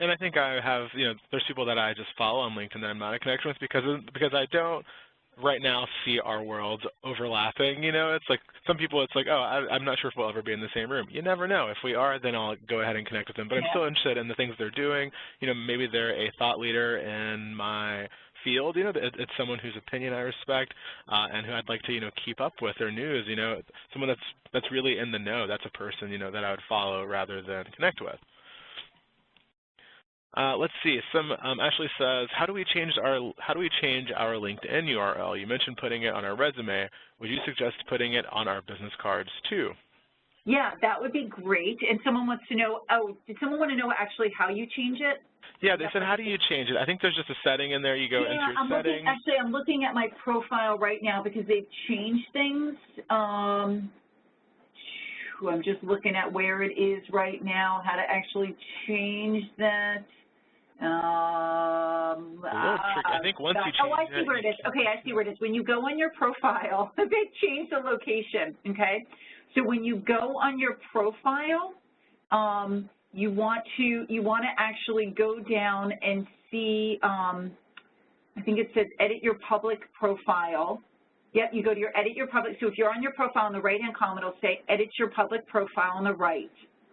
Speaker 1: and I think I have, you know, there's people that I just follow on LinkedIn that I'm not a connection with because I don't right now see our worlds overlapping. You know, it's like some people, it's like, oh, I'm not sure if we'll ever be in the same room. You never know. If we are, then I'll go ahead and connect with them. But I'm still interested in the things they're doing. You know, maybe they're a thought leader in my field, you know, it's someone whose opinion I respect and who I'd like to, you know, keep up with their news, you know, someone that's really in the know. That's a person, you know, that I would follow rather than connect with. Let's see. Ashley says, how do we change our LinkedIn URL? You mentioned putting it on our resume. Would you suggest putting it on our business cards too?
Speaker 2: Yeah, that would be great. And someone wants to know, did someone want to know actually how you change it?
Speaker 1: Yeah, they said, how do you change it? I think there's just a setting in there. You go into your settings.
Speaker 2: I'm looking at my profile right now because they've changed things. I'm just looking at where it is right now, how to actually change that.
Speaker 1: A little tricky. I think once you change
Speaker 2: I see where it is. Okay, I see where it is. When you go on your profile, they changed the location, okay? So when you go on your profile, you want to actually go down and see, I think it says edit your public profile. Yep, you go to your edit your public. So if you're on your profile in the right-hand column, it'll say edit your public profile on the right.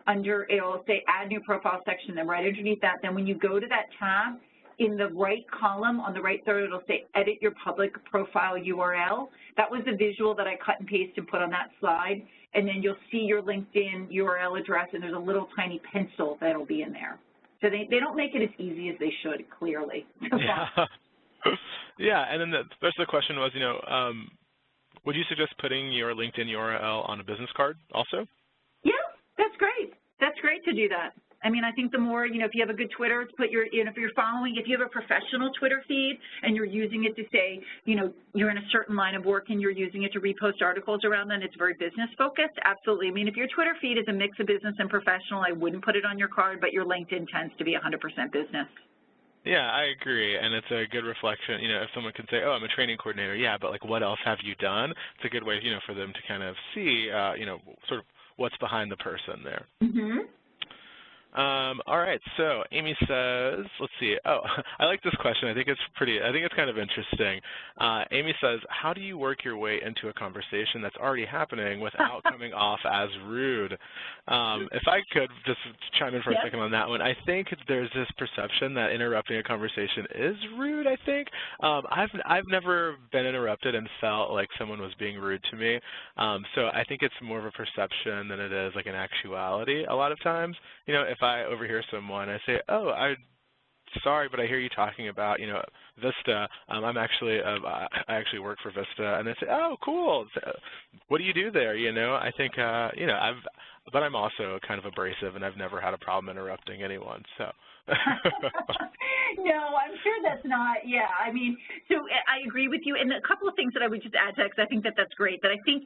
Speaker 2: It'll say add new profile section, then right underneath that. Then when you go to that tab, in the right column on the right third, it'll say edit your public profile URL. That was the visual that I cut and pasted and put on that slide. And then you'll see your LinkedIn URL address, and there's a little tiny pencil that'll be in there. So they don't make it as easy as they should, clearly.
Speaker 1: Yeah. Yeah, and then the rest of the question was, you know, would you suggest putting your LinkedIn URL on a business card also?
Speaker 2: Yeah, that's great. That's great to do that. I mean, I think the more, you know, if you have a good Twitter, if you're following, if you have a professional Twitter feed and you're using it to say, you know, you're in a certain line of work and you're using it to repost articles around them, it's very business focused, absolutely. I mean, if your Twitter feed is a mix of business and professional, I wouldn't put it on your card, but your LinkedIn tends to be 100% business.
Speaker 1: Yeah, I agree, and it's a good reflection. You know, if someone can say, oh, I'm a training coordinator, yeah, but like what else have you done? It's a good way, you know, for them to kind of see, you know, sort of what's behind the person there.
Speaker 2: Mm-hmm.
Speaker 1: All right, so Amy says, let's see. Oh, I like this question. I think it's kind of interesting. Amy says, how do you work your way into a conversation that's already happening without coming off as rude? If I could just chime in for a second on that one, I think there's this perception that interrupting a conversation is rude, I think. I've never been interrupted and felt like someone was being rude to me. So I think it's more of a perception than it is like an actuality a lot of times. You know, if I overhear someone, I say, oh, sorry, but I hear you talking about, you know, Vista. I actually work for Vista, and they say, oh, cool. What do you do there? You know, I think, you know, but I'm also kind of abrasive, and I've never had a problem interrupting anyone. So.
Speaker 2: No, I'm sure that's not, yeah, I mean, so I agree with you, and a couple of things that I would just add to that, because I think that that's great, that I think,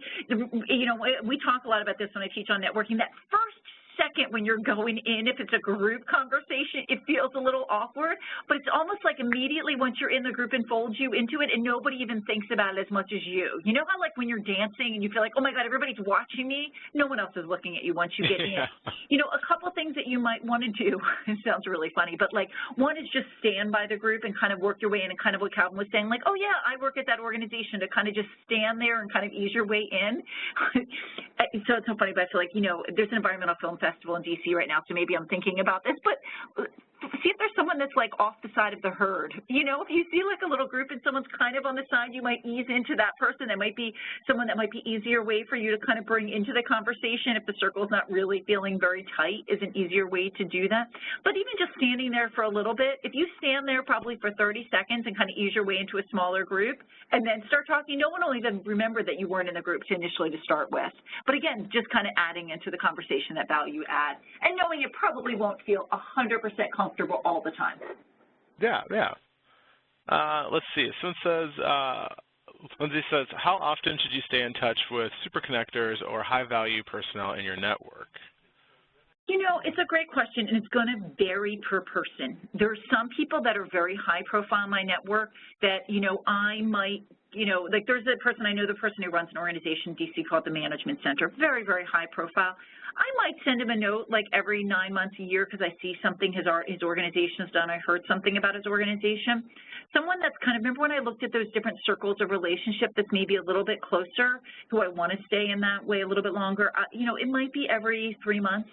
Speaker 2: you know, we talk a lot about this when I teach on networking, that first second when you're going in, if it's a group conversation, it feels a little awkward, but it's almost like immediately once you're in the group and folds you into it and nobody even thinks about it as much as you. You know how like when you're dancing and you feel like, oh my God, everybody's watching me? No one else is looking at you once you get in. You know, a couple things that you might want to do, it sounds really funny, but like one is just stand by the group and kind of work your way in, and kind of what Calvin was saying, like, oh yeah, I work at that organization, to kind of just stand there and kind of ease your way in. So it's so funny, but I feel like, you know, there's an environmental film festival in DC right now, so maybe I'm thinking about this, but see if there's someone that's like off the side of the herd. You know, if you see like a little group and someone's kind of on the side, you might ease into that person. That might be someone that might be easier way for you to kind of bring into the conversation. If the circle's not really feeling very tight, is an easier way to do that. But even just standing there for a little bit, if you stand there probably for 30 seconds and kind of ease your way into a smaller group and then start talking, no one will even remember that you weren't in the group initially to start with. But again, just kind of adding into the conversation that value add, and knowing it probably won't feel 100% comfortable all the time.
Speaker 1: Yeah, yeah. Let's see. Someone says, Lindsay says, how often should you stay in touch with super connectors or high-value personnel in your network?
Speaker 2: You know, it's a great question, and it's going to vary per person. There are some people that are very high profile in my network that, you know, I might, you know, like there's a person, I know the person who runs an organization in DC called the Management Center, very, very high profile. I might send him a note like every 9 months, a year, because I see something his organization has done. I heard something about his organization. Someone that's kind of, remember when I looked at those different circles of relationship that's maybe a little bit closer, who I want to stay in that way a little bit longer, you know, it might be every 3 months.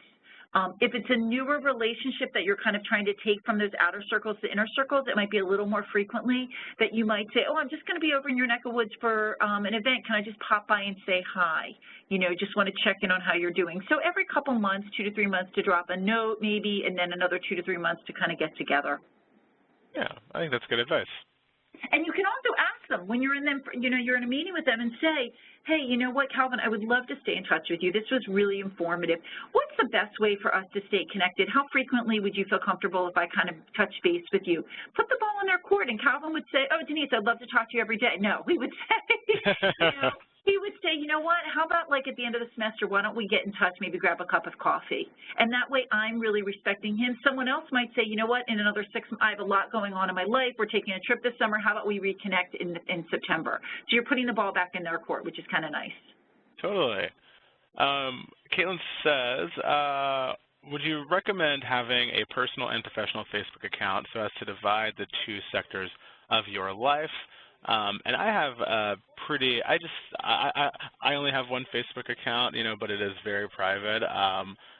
Speaker 2: If it's a newer relationship that you're kind of trying to take from those outer circles to inner circles, it might be a little more frequently that you might say, oh, I'm just going to be over in your neck of woods for an event. Can I just pop by and say hi? You know, just want to check in on how you're doing. So every couple months, 2 to 3 months, to drop a note maybe, and then another 2 to 3 months to kind of get together.
Speaker 1: Yeah, I think that's good advice.
Speaker 2: And you can also ask them when you're in them, you know, you're in a meeting with them and say, hey, you know what, Calvin, I would love to stay in touch with you. This was really informative. What's the best way for us to stay connected? How frequently would you feel comfortable if I kind of touch base with you? Put the ball in their court, and Calvin would say, oh, Denise, I'd love to talk to you every day. No, he would say, you know, he would say, you know what, how about like at the end of the semester, why don't we get in touch, maybe grab a cup of coffee? And that way I'm really respecting him. Someone else might say, you know what, in another 6 months, I have a lot going on in my life. We're taking a trip this summer. How about we reconnect in September? So you're putting the ball back in their court, which is kind of nice.
Speaker 1: Totally. Caitlin says, would you recommend having a personal and professional Facebook account so as to divide the two sectors of your life? And I have a pretty, I only have one Facebook account, you know, but it is very private.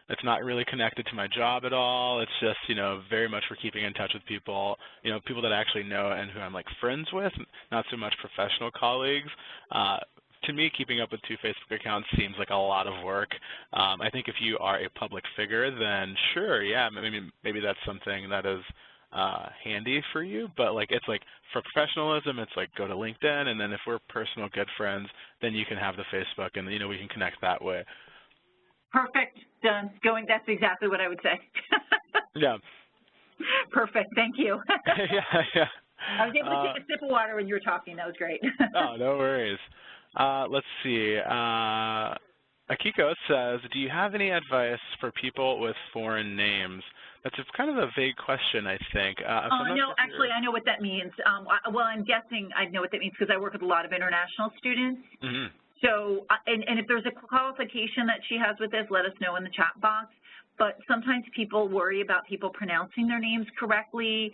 Speaker 1: It's not really connected to my job at all. It's just, you know, very much for keeping in touch with people, you know, people that I actually know and who I'm like friends with, not so much professional colleagues. To me, keeping up with 2 Facebook accounts seems like a lot of work. I think if you are a public figure, then sure, yeah, maybe that's something that is handy for you, but like it's like for professionalism, it's like go to LinkedIn, and then if we're personal good friends, then you can have the Facebook, and you know we can connect that way.
Speaker 2: Perfect. Done. That's exactly what I would say.
Speaker 1: Yeah. Perfect.
Speaker 2: Thank you.
Speaker 1: Yeah.
Speaker 2: I was able to take a sip of water when you were talking. That was great.
Speaker 1: Oh, no worries. Let's see. Akiko says, do you have any advice for people with foreign names? That's kind of a vague question, I think.
Speaker 2: No, actually, I know what that means. Well, I'm guessing I know what that means because I work with a lot of international students. Mm-hmm. So, and if there's a qualification that she has with this, let us know in the chat box. but sometimes people worry about people pronouncing their names correctly.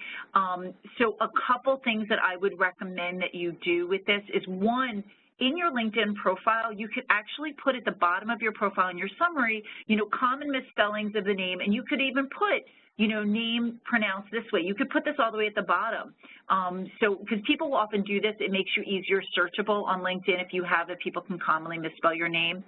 Speaker 2: So a couple things that I would recommend that you do with this is, one, in your LinkedIn profile, you could actually put at the bottom of your profile in your summary, common misspellings of the name, and you could even put, name pronounced this way. You could put this all the way at the bottom. Because people will often do this, it makes you easier searchable on LinkedIn if you have it, people can commonly misspell your name.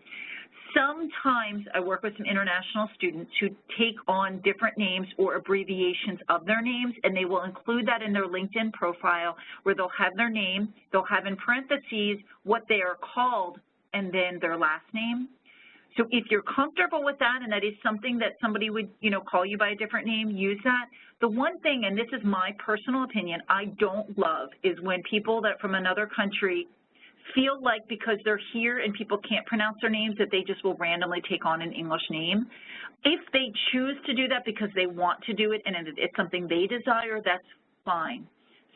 Speaker 2: Sometimes I work with some international students who take on different names or abbreviations of their names, and they will include that in their LinkedIn profile where they'll have their name, they'll have in parentheses what they are called, and then their last name. So if you're comfortable with that and that is something that somebody would, call you by a different name, use that. The one thing, and this is my personal opinion, I don't love is when people that from another country feel like because they're here and people can't pronounce their names that they just will randomly take on an English name. If they choose to do that because they want to do it and it's something they desire, that's fine.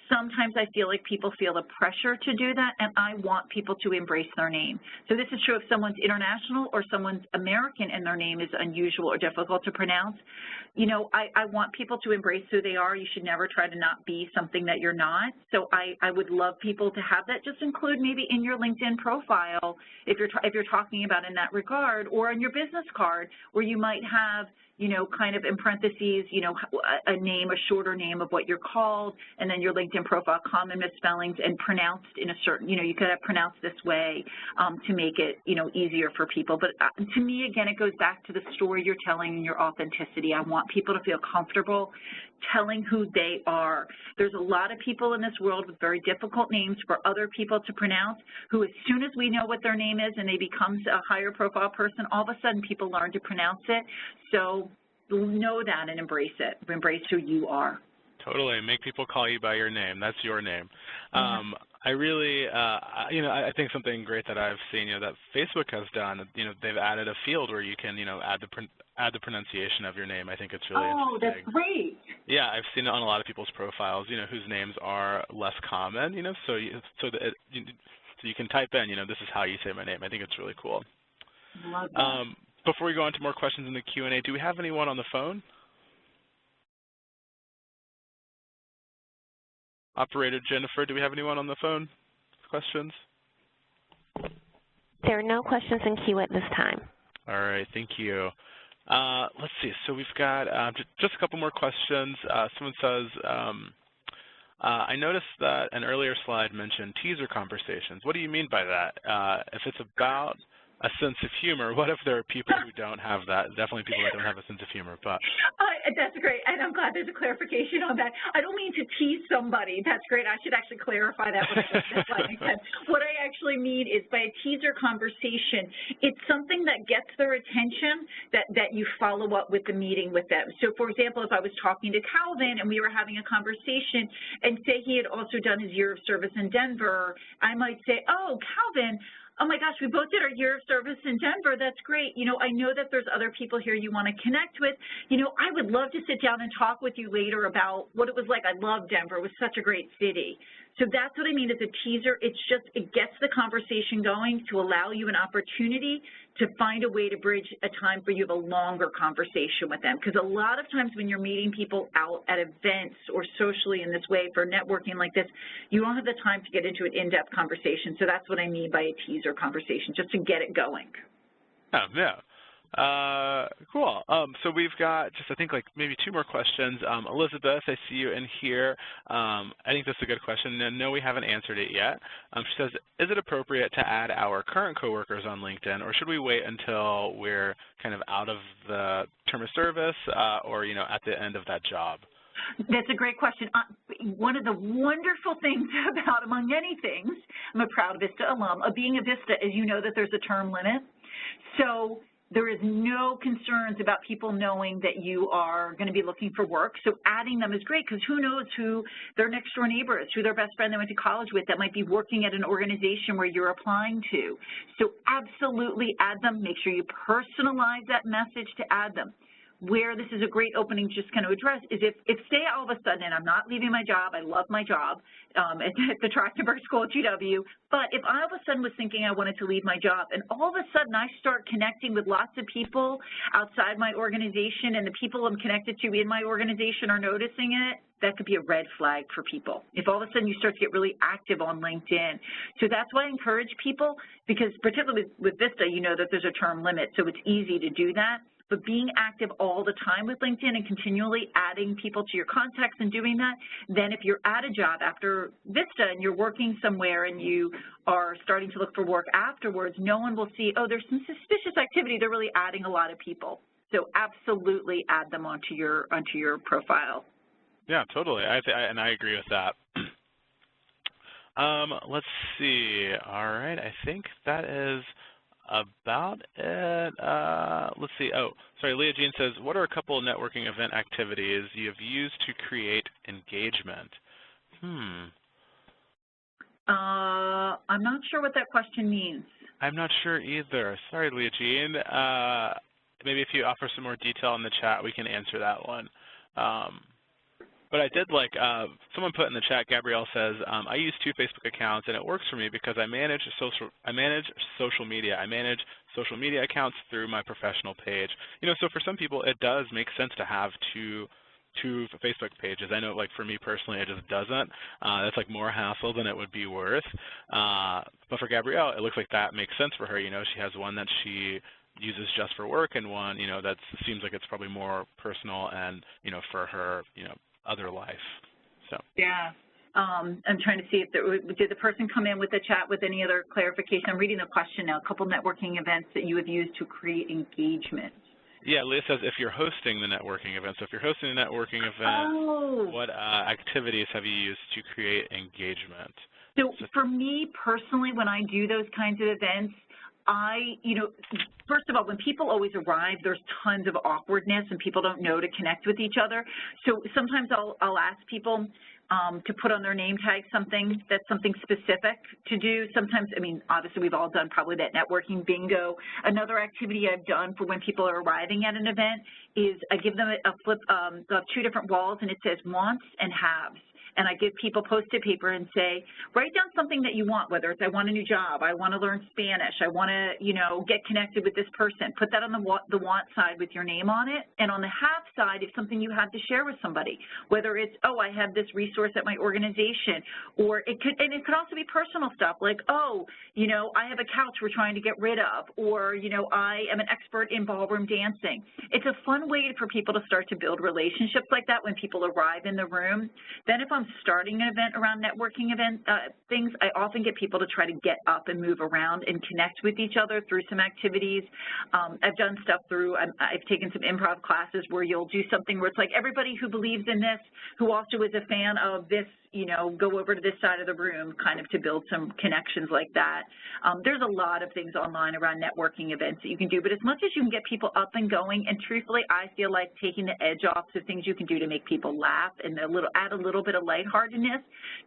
Speaker 2: Sometimes I feel like people feel the pressure to do that, and I want people to embrace their name. So this is true if someone's international or someone's American and their name is unusual or difficult to pronounce. I want people to embrace who they are. You should never try to not be something that you're not. So I would love people to have that. Just include maybe in your LinkedIn profile if you're talking about in that regard, or on your business card where you might have, kind of in parentheses, a name, a shorter name of what you're called, and then your LinkedIn profile, common misspellings, and pronounced in a certain, you could have pronounced this way to make it, easier for people. But to me, again, it goes back to the story you're telling and your authenticity. I want people to feel comfortable telling who they are. There's a lot of people in this world with very difficult names for other people to pronounce who, as soon as we know what their name is and they become a higher profile person, all of a sudden people learn to pronounce it. So know that and embrace it. Embrace who you are.
Speaker 1: Totally. Make people call you by your name. That's your name. I really, I think something great that I've seen, that Facebook has done, they've added a field where you can, add the pronunciation of your name. I think it's really interesting.
Speaker 2: Oh, that's great.
Speaker 1: Yeah, I've seen it on a lot of people's profiles, whose names are less common, so you can type in, this is how you say my name. I think it's really cool.
Speaker 2: Love that.
Speaker 1: Before we go on to more questions in the Q&A, do we have anyone on the phone? Operator Jennifer, do we have anyone on the phone? Questions?
Speaker 4: There are no questions in queue at this time.
Speaker 1: All right, thank you. Let's see, so we've got just a couple more questions. Someone says, I noticed that an earlier slide mentioned teaser conversations. What do you mean by that? If it's about a sense of humor, what if there are people who don't have that? Definitely people that don't have a sense of humor. But
Speaker 2: that's great, and I'm glad there's a clarification on that. I don't mean to tease somebody. That's great. I should actually clarify that. What I actually mean is by a teaser conversation, it's something that gets their attention that you follow up with the meeting with them. So, for example, if I was talking to Calvin and we were having a conversation and say he had also done his year of service in Denver, I might say, oh, Calvin, oh my gosh, we both did our year of service in Denver. That's great. I know that there's other people here you want to connect with. I would love to sit down and talk with you later about what it was like. I love Denver. It was such a great city. So that's what I mean as a teaser. It gets the conversation going to allow you an opportunity to find a way to bridge a time for you to have a longer conversation with them. Because a lot of times when you're meeting people out at events or socially in this way for networking like this, you don't have the time to get into an in-depth conversation. So that's what I mean by a teaser conversation, just to get it going.
Speaker 1: Oh, yeah. Cool. So we've got just, I think, like maybe two more questions. Elizabeth, I see you in here. I think that's a good question. And no, we haven't answered it yet. She says, is it appropriate to add our current coworkers on LinkedIn, or should we wait until we're kind of out of the term of service or, at the end of that job?
Speaker 2: That's a great question. One of the wonderful things about, among many things, I'm a proud Vista alum, of being a Vista is that there's a term limit. So there is no concerns about people knowing that you are going to be looking for work. So adding them is great because who knows who their next door neighbor is, who their best friend they went to college with that might be working at an organization where you're applying to. So absolutely add them. Make sure you personalize that message to add them. where this is a great opening just kind of address is if say all of a sudden, and I'm not leaving my job, I love my job at the Trachtenberg School at UW, but if I all of a sudden was thinking I wanted to leave my job and all of a sudden I start connecting with lots of people outside my organization and the people I'm connected to in my organization are noticing it, that could be a red flag for people. If all of a sudden you start to get really active on LinkedIn. So that's why I encourage people, because particularly with Vista, you know that there's a term limit, so it's easy to do that. But being active all the time with LinkedIn and continually adding people to your contacts and doing that, then if you're at a job after Vista and you're working somewhere and you are starting to look for work afterwards, no one will see, oh, there's some suspicious activity. They're really adding a lot of people. So absolutely add them onto your profile.
Speaker 1: Yeah, totally. And I agree with that. Let's see. All right. I think that is about it. Let's see. Oh, sorry. Leah Jean says, what are a couple of networking event activities you have used to create engagement?
Speaker 2: I'm not sure what that question means.
Speaker 1: I'm not sure either. Sorry, Leah Jean. Maybe if you offer some more detail in the chat, we can answer that one. But I did like, someone put in the chat, Gabrielle says, I use 2 Facebook accounts and it works for me because I manage social media. I manage social media accounts through my professional page. You know, so for some people it does make sense to have two Facebook pages. I know, like, for me personally, it just doesn't. That's like more hassle than it would be worth. But for Gabrielle, it looks like that makes sense for her. You know, she has one that she uses just for work and one, you know, that seems like it's probably more personal and, you know, for her, you know, other life. So
Speaker 2: yeah, I'm trying to see if did the person come in with the chat with any other clarification. I'm reading the question now. A couple networking events that you have used to create engagement.
Speaker 1: Yeah, Leah says if you're hosting the networking event. So if you're hosting a networking event, what activities have you used to create engagement?
Speaker 2: So for me personally, when I do those kinds of events, you know, first of all, when people always arrive, there's tons of awkwardness and people don't know to connect with each other. So sometimes I'll ask people to put on their name tag something that's something specific to do. Sometimes, I mean, obviously we've all done probably that networking bingo. Another activity I've done for when people are arriving at an event is I give them a flip of 2 different walls and it says wants and haves. And I give people Post-it paper and say, write down something that you want, whether it's I want a new job, I want to learn Spanish, I want to, you know, get connected with this person. Put that on the want side with your name on it. And on the have side is something you have to share with somebody, whether it's, oh, I have this resource at my organization, or it could also be personal stuff like, oh, you know, I have a couch we're trying to get rid of, or, you know, I am an expert in ballroom dancing. It's a fun way for people to start to build relationships like that when people arrive in the room. Then if I'm starting an event around networking things, I often get people to try to get up and move around and connect with each other through some activities. I've done stuff through, I've taken some improv classes where you'll do something where it's like everybody who believes in this, who also is a fan of this, you know, go over to this side of the room, kind of to build some connections like that. There's a lot of things online around networking events that you can do, but as much as you can get people up and going, and truthfully, I feel like taking the edge off to things you can do to make people laugh and add a little bit of lightheartedness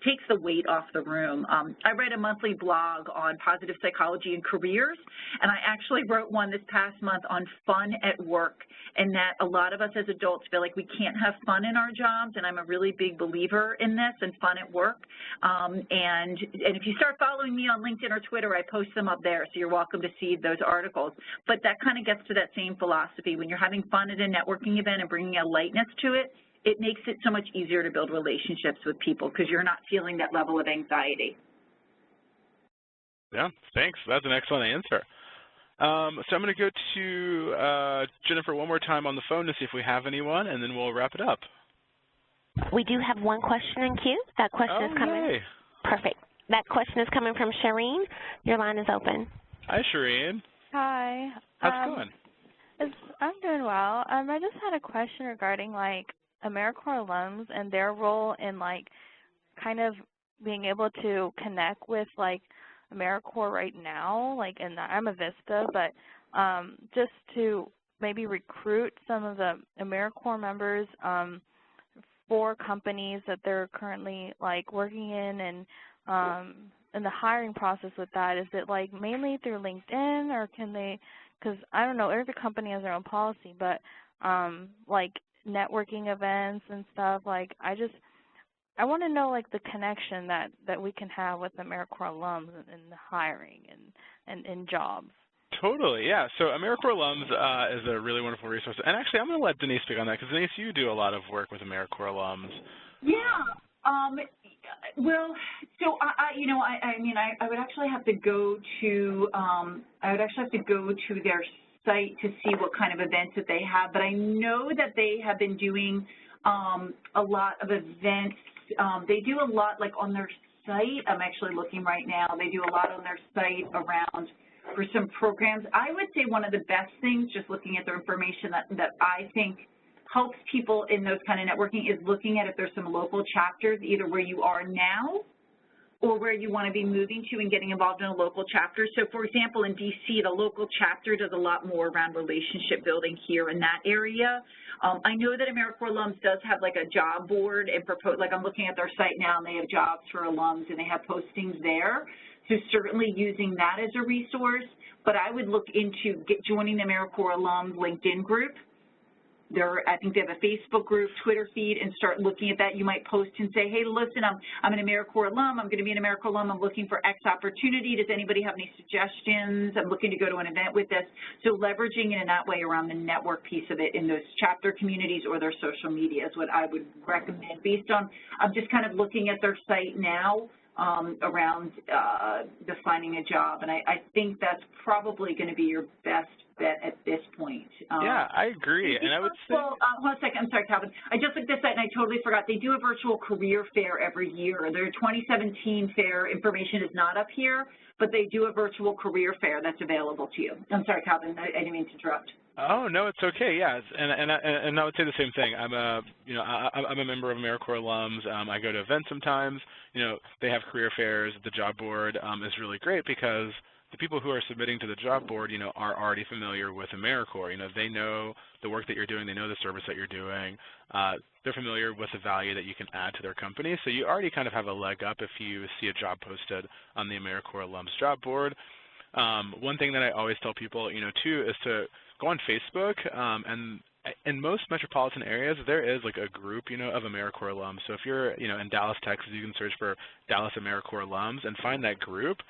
Speaker 2: takes the weight off the room. I write a monthly blog on positive psychology and careers, and I actually wrote one this past month on fun at work, and that a lot of us as adults feel like we can't have fun in our jobs, and I'm a really big believer in this and fun at work. And if you start following me on LinkedIn or Twitter, I post them up there, so you're welcome to see those articles. But that kind of gets to that same philosophy. When you're having fun at a networking event and bringing a lightness to it, it makes it so much easier to build relationships with people because you're not feeling that level of anxiety.
Speaker 1: Yeah, thanks. That's an excellent answer. So I'm going to go to Jennifer one more time on the phone to see if we have anyone, and then we'll wrap it up.
Speaker 4: We do have one question in queue. That question is coming.
Speaker 1: Yay.
Speaker 4: Perfect. That question is coming from Shireen. Your line is open.
Speaker 1: Hi, Shireen.
Speaker 5: Hi.
Speaker 1: How's it going?
Speaker 5: I'm doing well. I just had a question regarding, like, AmeriCorps alums and their role in, like, kind of being able to connect with, like, AmeriCorps right now. Like, and I'm a Vista, but just to maybe recruit some of the AmeriCorps members for companies that they're currently, like, working in, and the hiring process with that. Is it, like, mainly through LinkedIn, or can they, because I don't know, every company has their own policy, but like networking events and stuff. Like I want to know like the connection that we can have with AmeriCorps alums in the hiring and in jobs.
Speaker 1: Totally, yeah. So AmeriCorps Alums is a really wonderful resource. And actually, I'm going to let Denise speak on that, because Denise, you do a lot of work with AmeriCorps Alums.
Speaker 2: Yeah. Well, so I would actually have to go to their site to see what kind of events that they have. But I know that they have been doing a lot of events. They do a lot like on their site. I'm actually looking right now. They do a lot on their site around for some programs. I would say one of the best things, just looking at their information that I think helps people in those kind of networking, is looking at if there's some local chapters, either where you are now or where you want to be moving to and getting involved in a local chapter. So, for example, in D.C., the local chapter does a lot more around relationship building here in that area. I know that AmeriCorps Alums does have like a job board and like I'm looking at their site now, and they have jobs for alums and they have postings there. So certainly using that as a resource, but I would look into joining the AmeriCorps Alums LinkedIn group. I think they have a Facebook group, Twitter feed, and start looking at that. You might post and say, hey, listen, I'm an AmeriCorps alum. I'm going to be an AmeriCorps alum. I'm looking for X opportunity. Does anybody have any suggestions? I'm looking to go to an event with this. So leveraging it in that way around the network piece of it in those chapter communities or their social media is what I would recommend. Based on, I'm just kind of looking at their site now around defining a job, and I think that's probably going to be your best bet at this point.
Speaker 1: Yeah, I agree, and I would say...
Speaker 2: Well, hold on a second. I'm sorry, Calvin. I just looked at this and I totally forgot. They do a virtual career fair every year. Their 2017 fair information is not up here, but they do a virtual career fair that's available to you. I'm sorry, Calvin. I didn't mean to interrupt.
Speaker 1: Oh no, it's okay. Yeah, and I would say the same thing. I'm a member of AmeriCorps Alums. I go to events sometimes. They have career fairs. The job board is really great because the people who are submitting to the job board, are already familiar with AmeriCorps. They know the work that you're doing. They know the service that you're doing. They're familiar with the value that you can add to their company. So you already kind of have a leg up if you see a job posted on the AmeriCorps Alums job board. One thing that I always tell people, too, is to go on Facebook, and in most metropolitan areas, there is like a group, of AmeriCorps alums. So if you're, in Dallas, Texas, you can search for Dallas AmeriCorps alums and find that group.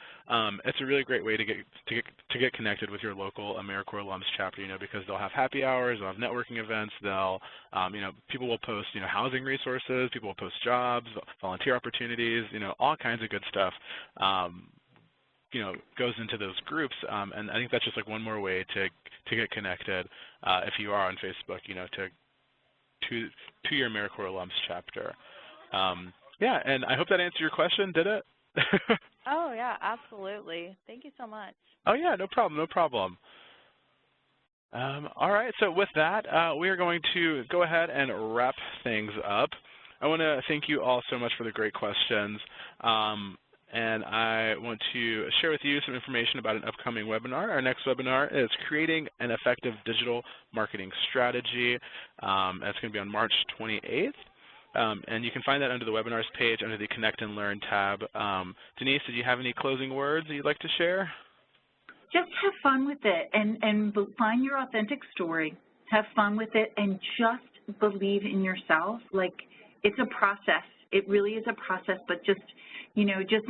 Speaker 1: It's a really great way to get connected with your local AmeriCorps alums chapter, because they'll have happy hours, they'll have networking events, they'll, people will post, housing resources, people will post jobs, volunteer opportunities, all kinds of good stuff. Goes into those groups, and I think that's just like one more way to get connected if you are on Facebook, to your AmeriCorps alums chapter. Yeah, and I hope that answered your question. Did it?
Speaker 5: Oh yeah, absolutely. Thank you so much.
Speaker 1: Oh yeah, no problem, no problem. All right, so with that, we are going to go ahead and wrap things up. I want to thank you all so much for the great questions. And I want to share with you some information about an upcoming webinar. Our next webinar is Creating an Effective Digital Marketing Strategy. That's going to be on March 28th. And you can find that under the webinars page under the Connect and Learn tab. Denise, did you have any closing words that you'd like to share?
Speaker 2: Just have fun with it and find your authentic story. Have fun with it and just believe in yourself. Like, it's a process. It really is a process, but just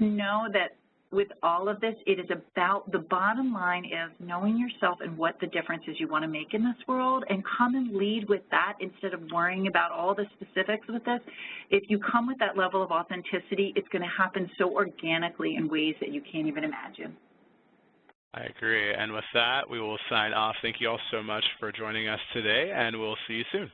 Speaker 2: know that with all of this, it is about, the bottom line is knowing yourself and what the differences you want to make in this world, and come and lead with that instead of worrying about all the specifics with this. If you come with that level of authenticity, it's going to happen so organically in ways that you can't even imagine.
Speaker 1: I agree. And with that, we will sign off. Thank you all so much for joining us today, and we'll see you soon.